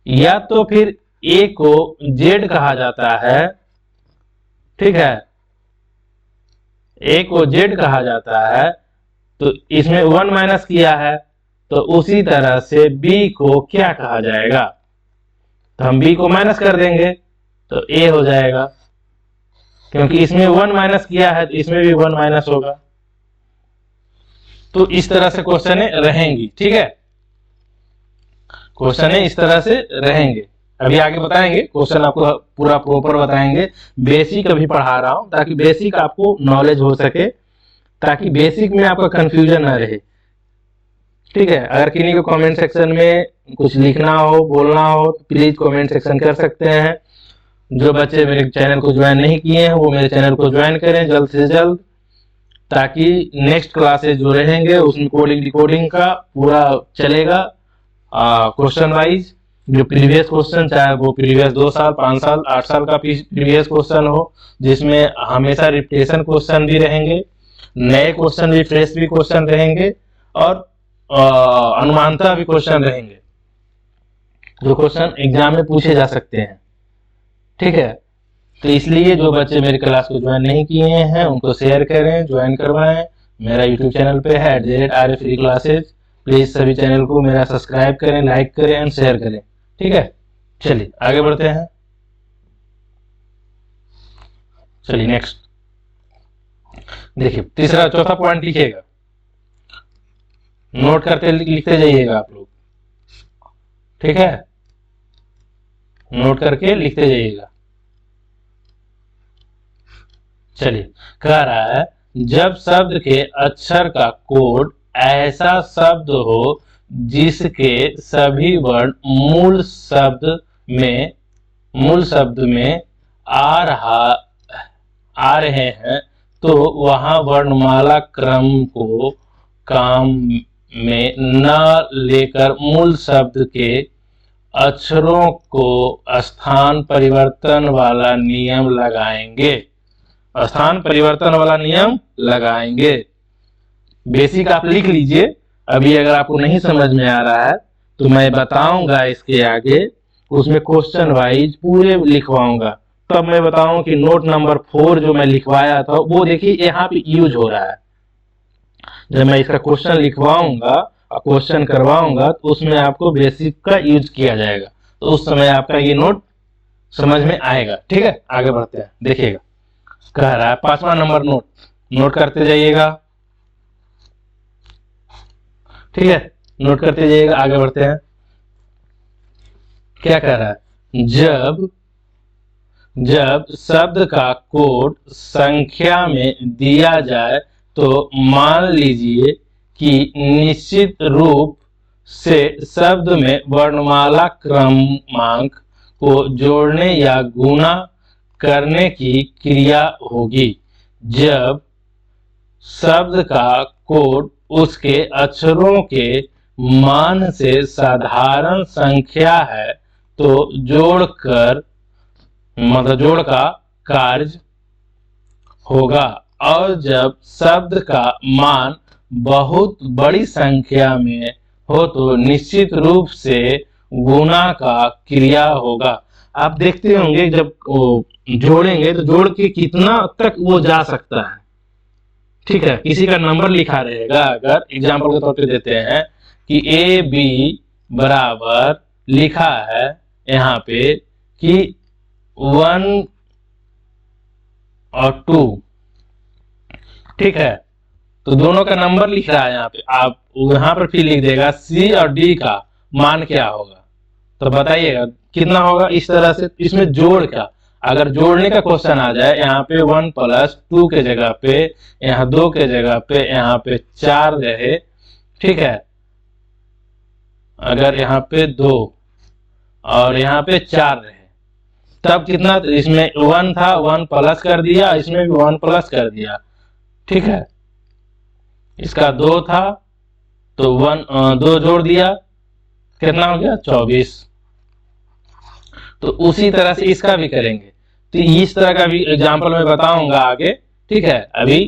या तो फिर ए को जेड कहा जाता है, ठीक है, ए को जेड कहा जाता है तो इसमें 1 माइनस किया है तो उसी तरह से बी को क्या कहा जाएगा, तो हम बी को माइनस कर देंगे तो ए हो जाएगा, क्योंकि इसमें 1 माइनस किया है तो इसमें भी 1 माइनस होगा। तो इस तरह से क्वेश्चन रहेंगी, ठीक है, क्वेश्चन इस तरह से रहेंगे। अभी आगे बताएंगे, क्वेश्चन आपको पूरा प्रॉपर बताएंगे। बेसिक अभी पढ़ा रहा हूं ताकि बेसिक आपको नॉलेज हो सके, ताकि बेसिक में आपका कंफ्यूजन ना रहे, ठीक है। अगर किन्हीं को कमेंट सेक्शन में कुछ लिखना हो, बोलना हो, प्लीज कमेंट सेक्शन कर सकते हैं। जो बच्चे मेरे चैनल को ज्वाइन नहीं किए हैं वो मेरे चैनल को ज्वाइन करें जल्द से जल्द, ताकि नेक्स्ट क्लासेस जो रहेंगे उसमें कोडिंग डिकोडिंग का पूरा चलेगा, क्वेश्चन वाइज। जो प्रीवियस क्वेश्चन, चाहे वो प्रीवियस 2 साल 5 साल 8 साल का प्रीवियस क्वेश्चन हो, जिसमें हमेशा रिपीटेशन क्वेश्चन भी रहेंगे, नए क्वेश्चन भी, फ्रेश भी क्वेश्चन रहेंगे, और अनुमानता भी क्वेश्चन रहेंगे, जो क्वेश्चन एग्जाम में पूछे जा सकते हैं, ठीक है। तो इसलिए जो बच्चे मेरे क्लास को ज्वाइन नहीं किए हैं उनको शेयर करें, ज्वाइन करवाएं। मेरा यूट्यूब चैनल पे है @RA फ्री क्लासेज। प्लीज सभी चैनल को मेरा सब्सक्राइब करें, लाइक करें एंड शेयर करें, ठीक है। चलिए आगे बढ़ते हैं। चलिए नेक्स्ट देखिए, तीसरा चौथा पॉइंट लिखिएगा, नोट करते लिखते जाइएगा आप लोग, ठीक है, नोट करके लिखते जाइएगा। चलिए, कह रहा है जब शब्द के अक्षर का कोड ऐसा शब्द हो जिसके सभी वर्ण मूल शब्द में आ रहे हैं, तो वहां वर्णमाला क्रम को काम में न लेकर मूल शब्द के अक्षरों को स्थान परिवर्तन वाला नियम लगाएंगे। स्थान परिवर्तन वाला नियम लगाएंगे। बेसिक आप लिख लीजिए। अभी अगर आपको नहीं समझ में आ रहा है तो मैं बताऊंगा इसके आगे, उसमें क्वेश्चन वाइज पूरे लिखवाऊंगा, तब मैं बताऊं कि नोट नंबर 4 जो मैं लिखवाया था वो देखिए यहाँ पे यूज हो रहा है। जब मैं इसका क्वेश्चन लिखवाऊंगा और क्वेश्चन करवाऊंगा तो उसमें आपको बेसिक का यूज किया जाएगा, तो उस समय आपका ये नोट समझ में आएगा, ठीक है। आगे बढ़ते हैं, देखिएगा कह रहा है 5वां नंबर नोट करते जाइएगा, ठीक है, नोट करते जाइएगा। आगे बढ़ते हैं, क्या कह रहा है, जब शब्द का कोड संख्या में दिया जाए तो मान लीजिए कि निश्चित रूप से शब्द में वर्णमाला क्रमांक को जोड़ने या गुणा करने की क्रिया होगी। जब शब्द का कोड उसके अक्षरों के मान से साधारण संख्या है तो जोड़ का कार्य होगा, और जब शब्द का मान बहुत बड़ी संख्या में हो तो निश्चित रूप से गुणा का क्रिया होगा। आप देखते होंगे जब जोड़ेंगे तो जोड़ के कितना तक वो जा सकता है, ठीक है। किसी का नंबर लिखा रहेगा, अगर एग्जाम्पल के तौर पे देते हैं कि AB बराबर लिखा है यहाँ पे कि 1 और 2, ठीक है, तो दोनों का नंबर लिख रहा है यहाँ पे, आप यहाँ पर फिर लिख देगा C और D का मान क्या होगा, तो बताइएगा कितना होगा। इस तरह से इसमें जोड़ का, अगर जोड़ने का क्वेश्चन आ जाए, यहाँ पे 1 + 2 के जगह पे, यहाँ 2 के जगह पे, यहाँ पे 4 रहे, ठीक है, अगर यहाँ पे 2 और यहाँ पे 4 रहे, तब कितना, इसमें 1 था, 1 प्लस कर दिया, इसमें भी 1 प्लस कर दिया, ठीक है। इसका 2 था तो 2 जोड़ दिया, कितना हो गया 24। तो उसी तरह से इसका भी करेंगे, तो इस तरह का भी एग्जाम्पल मैं बताऊंगा आगे, ठीक है। अभी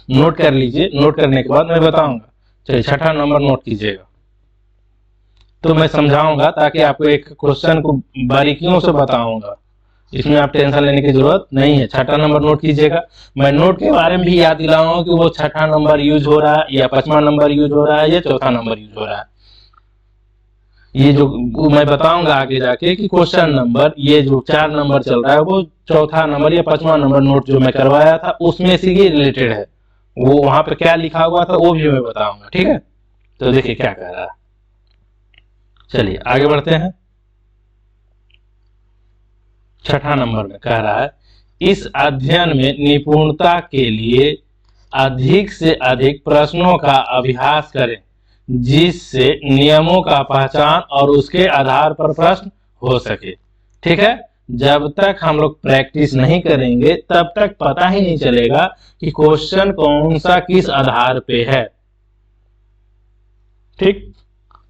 नोट कर लीजिए, नोट करने के बाद मैं बताऊंगा। चलिए 6ठा नंबर नोट कीजिएगा, तो मैं समझाऊंगा ताकि आपको एक क्वेश्चन को बारीकियों से बताऊंगा, इसमें आप टेंशन लेने की जरूरत नहीं है। 6ठा नंबर नोट कीजिएगा। मैं नोट के बारे में भी याद दिलाऊंगा कि वो 6ठा नंबर यूज हो रहा है या 5वां नंबर यूज हो रहा है या 4था नंबर यूज हो रहा है, ये जो मैं बताऊंगा आगे जाके कि क्वेश्चन नंबर, ये जो 4 नंबर चल रहा है वो चौथा नंबर या 5वां नंबर नोट जो मैं करवाया था उसमें से ये रिलेटेड है। वो वहां पे क्या लिखा हुआ था वो भी मैं बताऊंगा, ठीक है। तो देखिए क्या कह रहा है, चलिए आगे बढ़ते हैं। 6ठा नंबर में कह रहा है, इस अध्ययन में निपुणता के लिए अधिक से अधिक प्रश्नों का अभ्यास करें जिससे नियमों का पहचान और उसके आधार पर प्रश्न हो सके। ठीक है, जब तक हम लोग प्रैक्टिस नहीं करेंगे तब तक पता ही नहीं चलेगा कि क्वेश्चन कौन सा किस आधार पे है। ठीक,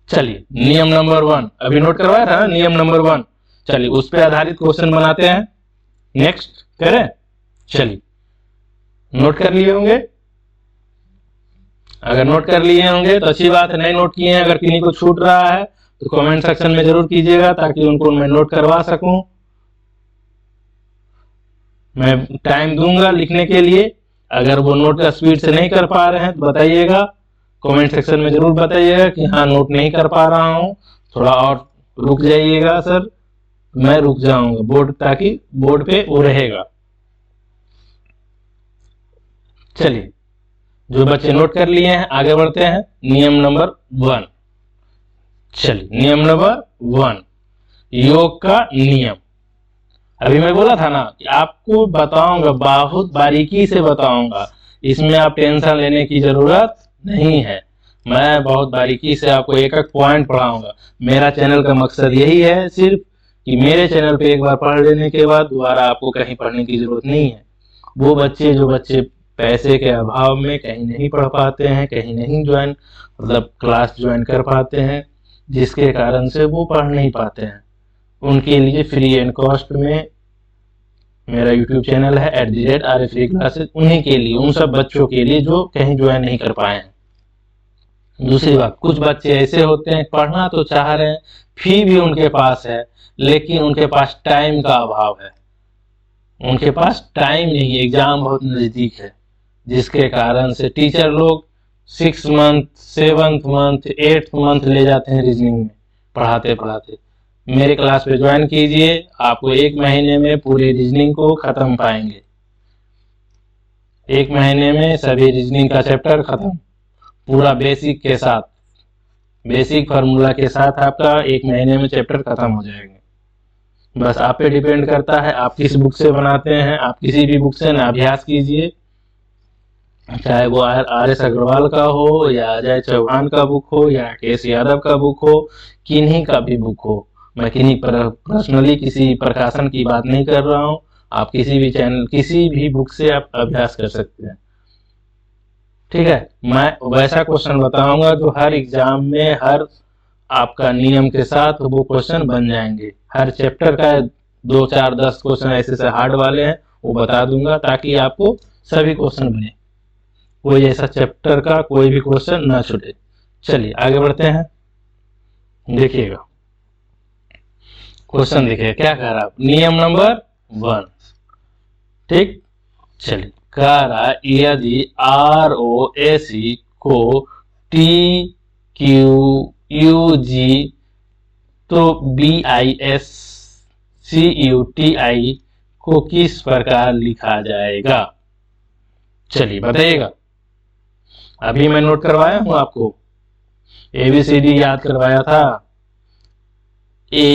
चलिए नियम नंबर 1 अभी नोट करवाया था ना, नियम नंबर 1। चलिए उस पे आधारित क्वेश्चन बनाते हैं। नेक्स्ट करें, चलिए नोट कर लिए होंगे। अगर नोट कर लिए होंगे तो अच्छी बात है, नहीं नोट किए हैं अगर किन्हीं को छूट रहा है तो कमेंट सेक्शन में जरूर कीजिएगा ताकि उनको मैं नोट करवा सकूं। मैं टाइम दूंगा लिखने के लिए, अगर वो नोट का स्पीड से नहीं कर पा रहे हैं तो बताइएगा, कमेंट सेक्शन में जरूर बताइएगा कि हाँ नोट नहीं कर पा रहा हूं, थोड़ा और रुक जाइएगा सर, मैं रुक जाऊंगा बोर्ड, ताकि बोर्ड पे वो रहेगा। चलिए जो बच्चे नोट कर लिए हैं आगे बढ़ते हैं। नियम नंबर 1, चलिए नियम नंबर 1, योग का नियम। अभी मैं बोला था ना कि आपको बताऊंगा, बहुत बारीकी से बताऊंगा, इसमें आप टेंशन लेने की जरूरत नहीं है। मैं बहुत बारीकी से आपको एक एक पॉइंट पढ़ाऊंगा। मेरा चैनल का मकसद यही है सिर्फ कि मेरे चैनल पे एक बार पढ़ लेने के बाद दोबारा आपको कहीं पढ़ने की जरूरत नहीं है। वो बच्चे जो बच्चे पैसे के अभाव में कहीं नहीं पढ़ पाते हैं, कहीं नहीं ज्वाइन मतलब क्लास ज्वाइन कर पाते हैं, जिसके कारण से वो पढ़ नहीं पाते हैं, उनके लिए फ्री एंड कॉस्ट में मेरा यूट्यूब चैनल है @RA फ्री क्लासेस, उन्हीं के लिए, उन सब बच्चों के लिए जो कहीं ज्वाइन नहीं कर पाए हैं। दूसरी बात, कुछ बच्चे ऐसे होते हैं पढ़ना तो चाह रहे हैं, फी भी उनके पास है, लेकिन उनके पास टाइम का अभाव है, उनके पास टाइम नहीं, एग्जाम बहुत नजदीक है, जिसके कारण से टीचर लोग 6 month 7th month 8th month ले जाते हैं रीजनिंग में पढ़ाते पढ़ाते। मेरे क्लास पे ज्वाइन कीजिए, आपको 1 महीने में पूरी रीजनिंग को खत्म पाएंगे। 1 महीने में सभी रीजनिंग का चैप्टर खत्म, पूरा बेसिक के साथ, बेसिक फार्मूला के साथ आपका 1 महीने में चैप्टर खत्म हो जाएंगे। बस आप पे डिपेंड करता है आप किस बुक से बनाते हैं। आप किसी भी बुक से ना अभ्यास कीजिए, चाहे वो RS अग्रवाल का हो या अजय चौहान का बुक हो या KS यादव का बुक हो, किन्हीं का भी बुक हो। मैं किन्हीं पर्सनली किसी प्रकाशन की बात नहीं कर रहा हूँ, आप किसी भी चैनल किसी भी बुक से आप अभ्यास कर सकते हैं। ठीक है, मैं वैसा क्वेश्चन बताऊंगा जो हर एग्जाम में हर आपका नियम के साथ वो क्वेश्चन बन जाएंगे। हर चैप्टर का 2 4 10 क्वेश्चन ऐसे से हार्ड वाले हैं वो बता दूंगा ताकि आपको सभी क्वेश्चन बने, कोई ऐसा चैप्टर का कोई भी क्वेश्चन ना छूटे। चलिए आगे बढ़ते हैं, देखिएगा क्वेश्चन देखिए क्या कह रहा है, नियम नंबर 1। ठीक, चलिए कह रहा है यदि ROAC को TQUG तो BISCUTI को किस प्रकार लिखा जाएगा। चलिए बताइएगा। अभी मैं नोट करवाया हूं आपको, ABCD याद करवाया था, A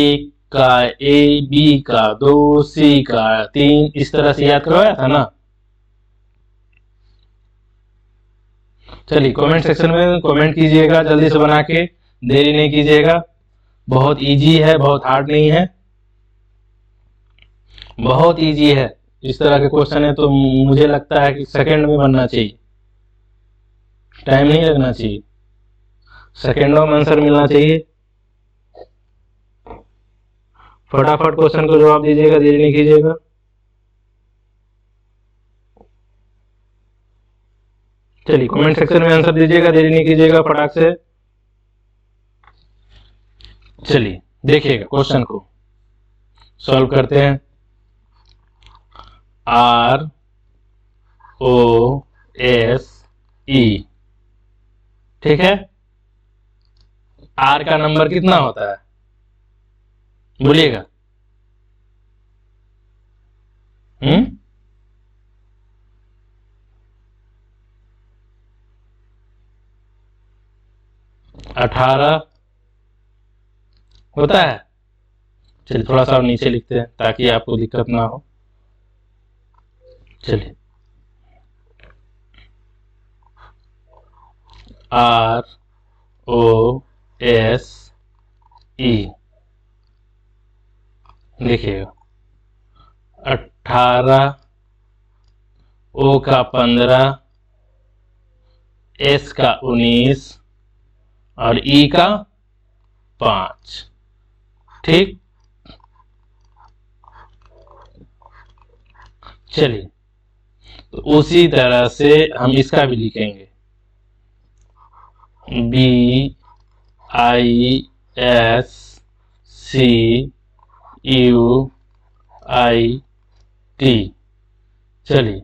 का A, B का 2, C का 3, इस तरह से याद करवाया था ना। चलिए कमेंट सेक्शन में कमेंट कीजिएगा जल्दी से बना के, देरी नहीं कीजिएगा। बहुत इजी है, बहुत हार्ड नहीं है, बहुत इजी है। इस तरह के क्वेश्चन है तो मुझे लगता है कि सेकंड में बनना चाहिए, टाइम नहीं लगना चाहिए, सेकंडों में आंसर मिलना चाहिए। फटाफट क्वेश्चन को जवाब दीजिएगा, देरी नहीं कीजिएगा। चलिए कमेंट सेक्शन में आंसर दीजिएगा, देरी नहीं कीजिएगा, फटाक से। चलिए देखिएगा क्वेश्चन को सॉल्व करते हैं। ROSE, ठीक है, आर का नंबर कितना होता है, बोलिएगा। 18 होता है। चलिए थोड़ा सा और नीचे लिखते हैं ताकि आपको दिक्कत ना हो। चलिए ROSE, देखिएगा 18, O का 15, S का 19 और E का 5। ठीक, चलिए तो उसी तरह से हम इसका भी लिखेंगे, BISCUIT। चलिए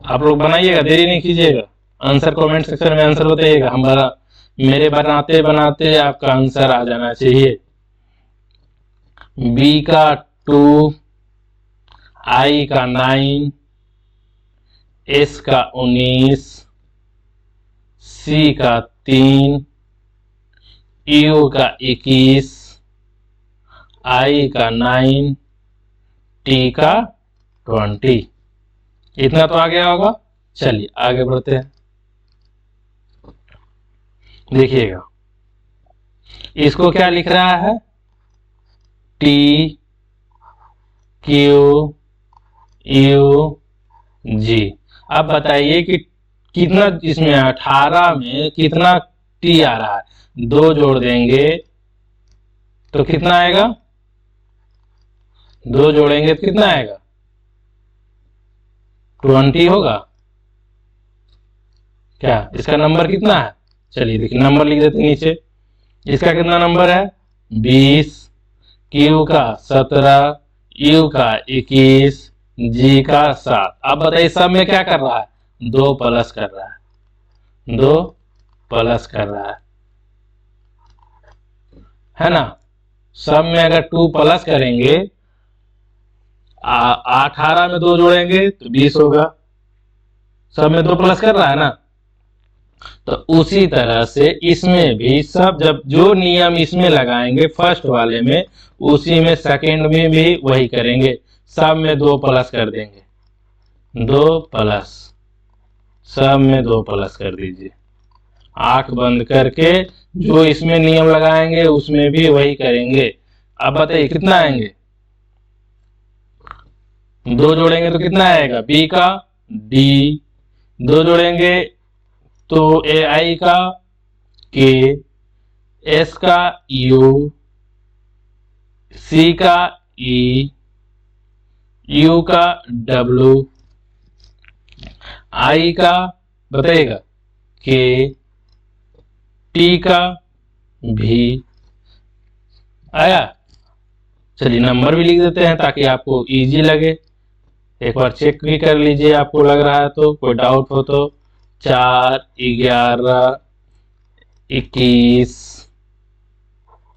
आप लोग बनाइएगा, देरी नहीं कीजिएगा, आंसर कमेंट सेक्शन में आंसर बताइएगा। हमारा मेरे बनाते बनाते आपका आंसर आ जाना चाहिए। B का 2, I का 9, S का 19, C का 3, U का 21, I का 9, T का 20। इतना तो आ गया होगा। चलिए आगे बढ़ते हैं। देखिएगा इसको क्या लिख रहा है, TQUG। अब बताइए कि कितना इसमें 18 में कितना T आ रहा है, 2 जोड़ देंगे तो कितना आएगा, 2 जोड़ेंगे तो कितना आएगा, 20 होगा क्या। इसका नंबर कितना है, चलिए देखिए नंबर लिख देते नीचे। इसका कितना नंबर है, 20, Q का 17, U का 21, G का 7। अब बताइए सब में क्या कर रहा है, 2 प्लस कर रहा है, 2 प्लस कर रहा है ना। सब में अगर 2 प्लस करेंगे, 18 में 2 जोड़ेंगे तो 20 होगा। सब में 2 प्लस कर रहा है ना। तो उसी तरह से इसमें भी सब जब जो नियम इसमें लगाएंगे फर्स्ट वाले में, उसी में सेकंड में भी वही करेंगे। सब में 2 प्लस कर देंगे, 2 प्लस, सब में 2 प्लस कर दीजिए। आंख बंद करके जो इसमें नियम लगाएंगे उसमें भी वही करेंगे। अब बताइए कितना आएंगे, 2 जोड़ेंगे तो कितना आएगा, B का D, 2 जोड़ेंगे तो AI का K, S का U, C का E, U का W, I का बताइएगा K, T का V। आया। चलिए नंबर भी लिख देते हैं ताकि आपको इजी लगे। एक बार चेक भी कर लीजिए, आपको लग रहा है तो, कोई डाउट हो तो। 4, 11, 21,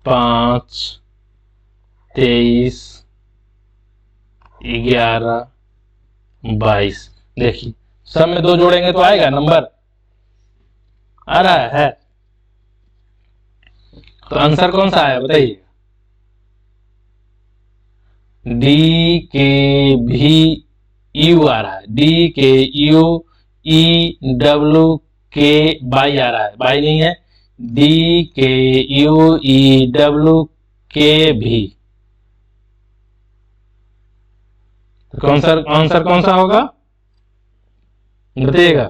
5, 23, 11, 22। देखिए सब में 2 जोड़ेंगे तो आएगा नंबर, आ रहा है। तो आंसर कौन सा आया बताइए, DKVU आ रहा है, DKUEWK आ रहा है, बाई नहीं है, DKUEWKV। आंसर कौन सा होगा बताइएगा।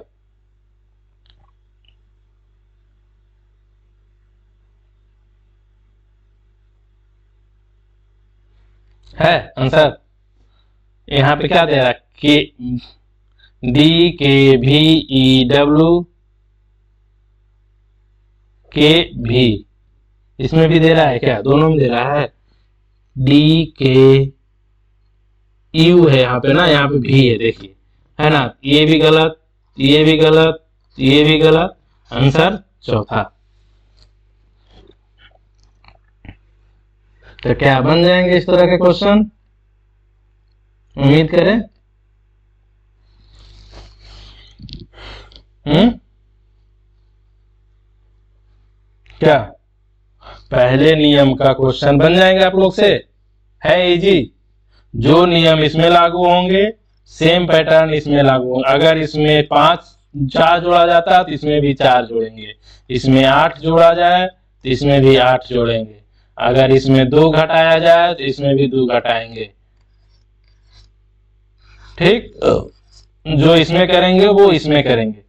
है आंसर, यहाँ पे क्या दे रहा है, DKVEWKV। इसमें भी दे रहा है क्या, दोनों में दे रहा है। DKU है यहाँ पे ना, यहाँ पे भी है देखिए, है ना। ये भी गलत, ये भी गलत, ये भी गलत, आंसर चौथा। तो क्या बन जाएंगे इस तरह के क्वेश्चन, उम्मीद करें। क्या पहले नियम का क्वेश्चन बन जाएंगे आप लोग से, है इजी। जो नियम इसमें लागू होंगे सेम पैटर्न इसमें लागू होंगे। अगर इसमें 4 जोड़ा जाता है तो इसमें भी 4 जोड़ेंगे, इसमें 8 जोड़ा जाए तो इसमें भी 8 जोड़ेंगे, अगर इसमें 2 घटाया जाए तो इसमें भी 2 घटाएंगे। ठीक, जो इसमें करेंगे वो इसमें करेंगे,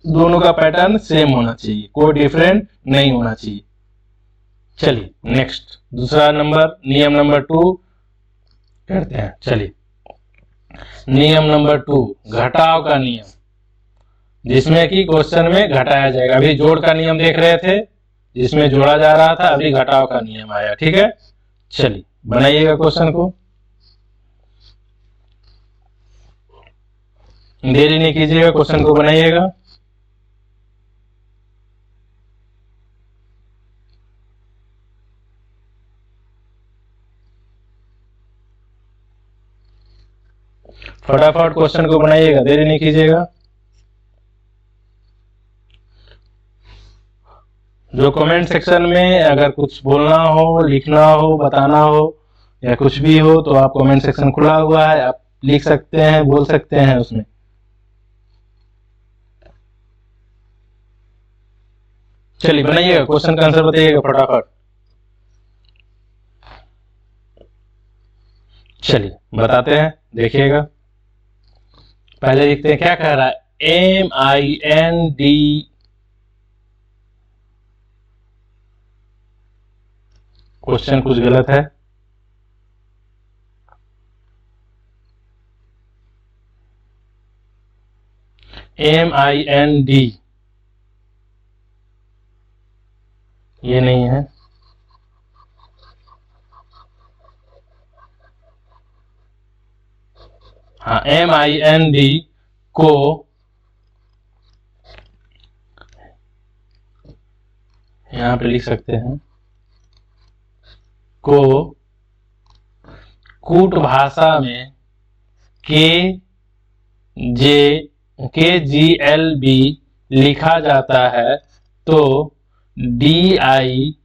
दोनों का पैटर्न सेम होना चाहिए, कोई डिफरेंट नहीं होना चाहिए। चलिए नेक्स्ट, दूसरा नंबर, नियम नंबर 2 करते हैं। चलिए नियम नंबर 2, घटाव का नियम, जिसमें कि क्वेश्चन में घटाया जाएगा। अभी जोड़ का नियम देख रहे थे जिसमें जोड़ा जा रहा था, अभी घटाव का नियम आया। ठीक है, चलिए बनाइएगा क्वेश्चन को, देरी नहीं कीजिएगा, क्वेश्चन को बनाइएगा। फटाफट क्वेश्चन को बनाइएगा, देरी नहीं कीजिएगा। जो कमेंट सेक्शन में अगर कुछ बोलना हो, लिखना हो, बताना हो या कुछ भी हो तो आप कमेंट सेक्शन खुला हुआ है, आप लिख सकते हैं, बोल सकते हैं उसमें। चलिए बनाइएगा, क्वेश्चन का आंसर बताइएगा फटाफट। चलिए बताते हैं, देखिएगा। पहले देखते हैं क्या कह रहा है, MIND, क्वेश्चन कुछ गलत है। MIND ये नहीं है, हाँ MIND को यहां पे लिख सकते हैं, को कूट भाषा में KGLB लिखा जाता है तो DIAGMRAM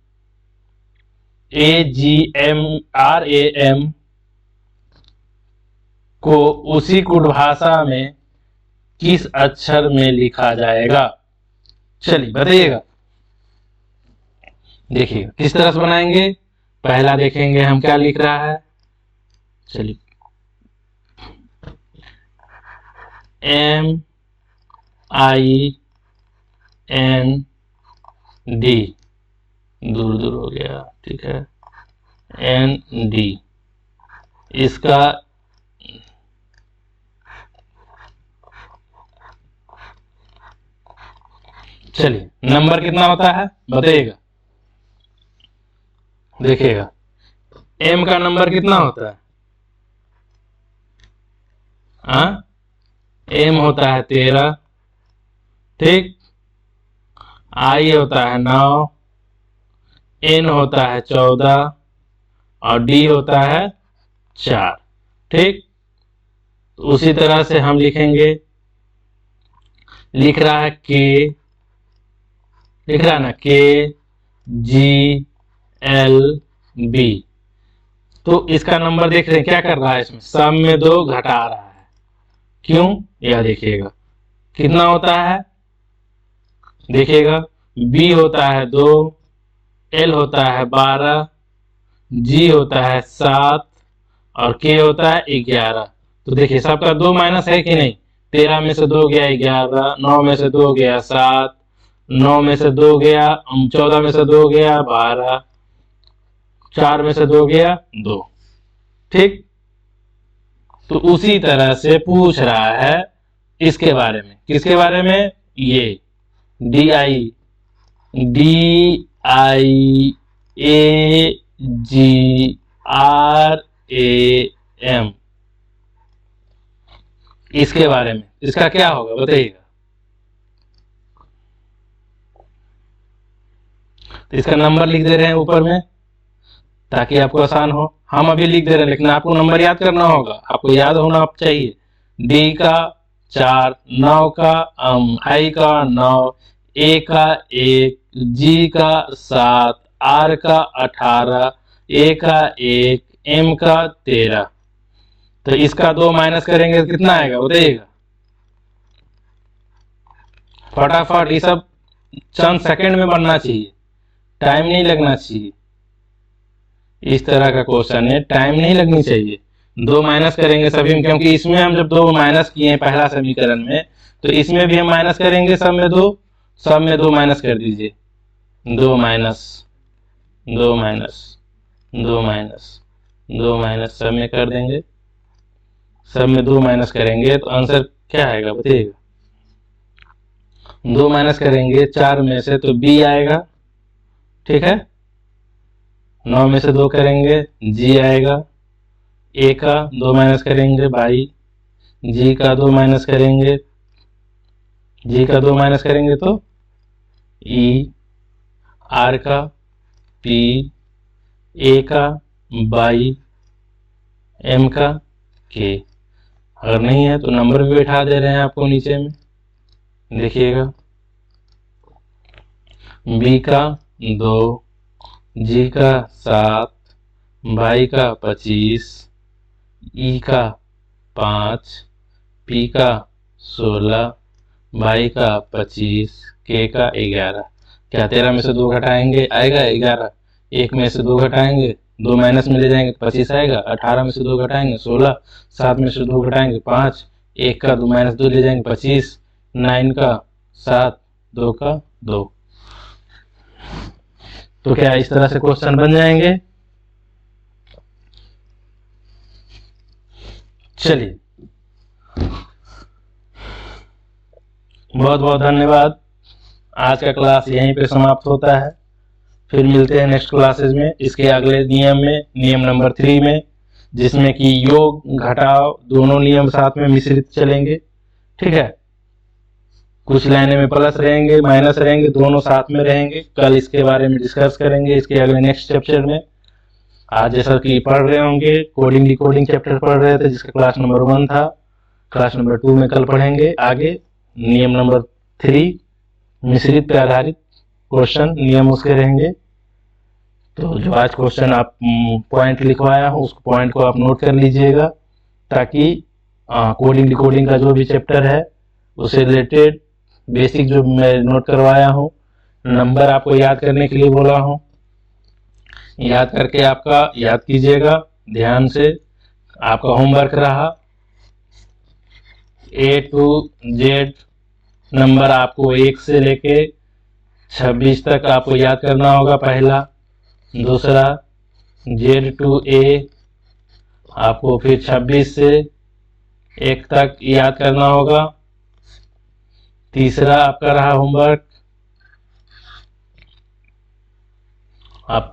को उसी कूट भाषा में किस अक्षर में लिखा जाएगा। चलिए बताइएगा, देखिए किस तरह से बनाएंगे। पहला देखेंगे हम क्या लिख रहा है। चलिए MIND, दूर दूर हो गया, ठीक है, ND, इसका चलिए नंबर कितना होता है बताइएगा, देखिएगा M का नंबर कितना होता है, M होता है 13, ठीक, I होता है 9, N होता है 14 और D होता है 4, ठीक। उसी तरह से हम लिखेंगे, लिख रहा है लिख रहा है ना KGLB, तो इसका नंबर देख रहे हैं क्या कर रहा है, इसमें सम में 2 घटा रहा है, क्यों, यह देखिएगा कितना होता है, देखिएगा B होता है 2, L होता है 12, G होता है 7 और K होता है 11। तो देखिए सबका 2 माइनस है कि नहीं, 13 में से 2 गया 11, 9 में से 2 गया 7, 9 में से 2 गया 14 में से 2 गया 12, 4 में से 2 गया 2, ठीक। तो उसी तरह से पूछ रहा है इसके बारे में, किसके बारे में, ये DIAGRAM, इसके बारे में, इसका क्या होगा बताइएगा। इसका नंबर लिख दे रहे हैं ऊपर में ताकि आपको आसान हो। हम अभी लिख दे रहे हैं, लेकिन आपको नंबर याद करना होगा, आपको याद होना चाहिए। डी का 4, 9 का आई का 9, ए का 1, जी का 7, आर का 18, ए का 1, एम का 13। तो इसका 2 माइनस करेंगे तो कितना आएगा बताइएगा फटाफट। ये सब चंद सेकंड में बनना चाहिए, टाइम नहीं लगना चाहिए। इस तरह का क्वेश्चन है, टाइम नहीं लगनी चाहिए। 2 माइनस करेंगे सभी में, क्योंकि इसमें हम जब 2 माइनस किए हैं पहला समीकरण में, तो इसमें भी हम माइनस करेंगे। सब में 2 माइनस कर दीजिए। 2 माइनस 2 माइनस 2 माइनस 2 माइनस सब में कर देंगे। सब में 2 माइनस करेंगे तो आंसर क्या आएगा बताइएगा। 2 माइनस करेंगे 4 में से तो बी आएगा, ठीक है। 9 में से 2 करेंगे जी आएगा। ए का 2 माइनस करेंगे बाई, जी का 2 माइनस करेंगे, जी का 2 माइनस करेंगे तो ई, आर का पी, ए का बाई, एम का के। अगर नहीं है तो नंबर भी बैठा दे रहे हैं आपको नीचे में, देखिएगा। बी का 2, जी का 7, बाई का 25, ई का 5, पी का 16, बाई का 25, के का 11। क्या 13 में से 2 घटाएंगे आएगा 11। 1 में से 2 घटाएंगे 2 माइनस में ले जाएंगे 25 आएगा। 18 में से 2 घटाएंगे 16, 7 में से 2 घटाएंगे 5, 1 का 2 माइनस 2 ले जाएंगे 25, 9 का 7, 2 का 2। तो क्या इस तरह से क्वेश्चन बन जाएंगे। चलिए, बहुत बहुत धन्यवाद। आज का क्लास यहीं पे समाप्त होता है। फिर मिलते हैं नेक्स्ट क्लासेस में, इसके अगले नियम में, नियम नंबर 3 में, जिसमें कि योग घटाव दोनों नियम साथ में मिश्रित चलेंगे, ठीक है। कुछ लाइनें में प्लस रहेंगे, माइनस रहेंगे, दोनों साथ में रहेंगे। कल इसके बारे में डिस्कस करेंगे इसके अगले नेक्स्ट चैप्टर में। आज जैसा कि पढ़ रहे होंगे, कोडिंग डिकोडिंग चैप्टर पढ़ रहे थे, जिसका क्लास नंबर 1 था। क्लास नंबर 2 में कल पढ़ेंगे आगे नियम नंबर 3, मिश्रित पे आधारित क्वेश्चन नियम उसके रहेंगे। तो जो आज क्वेश्चन आप पॉइंट लिखवाया हूँ, उस पॉइंट को आप नोट कर लीजिएगा, ताकि कोडिंग डिकोडिंग का जो भी चैप्टर है उससे रिलेटेड बेसिक जो मैं नोट करवाया हूँ, नंबर आपको याद करने के लिए बोला हूँ, याद करके आपका याद कीजिएगा ध्यान से। आपका होमवर्क रहा A to Z नंबर आपको 1 से लेके 26 तक आपको याद करना होगा पहला। दूसरा Z to A आपको फिर 26 से 1 तक याद करना होगा। तीसरा आपका रहा होमवर्क, आप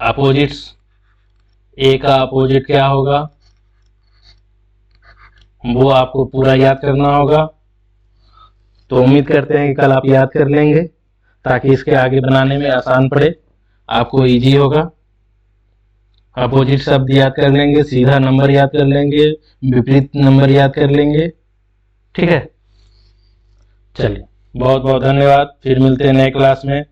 अपोजिट्स, ए का अपोजिट क्या होगा वो आपको पूरा याद करना होगा। तो उम्मीद करते हैं कि कल आप याद कर लेंगे, ताकि इसके आगे बनाने में आसान पड़े, आपको इजी होगा। अपोजिट शब्द याद कर लेंगे, सीधा नंबर याद कर लेंगे, विपरीत नंबर याद कर लेंगे, ठीक है। चलिए, बहुत बहुत धन्यवाद। फिर मिलते हैं नए क्लास में।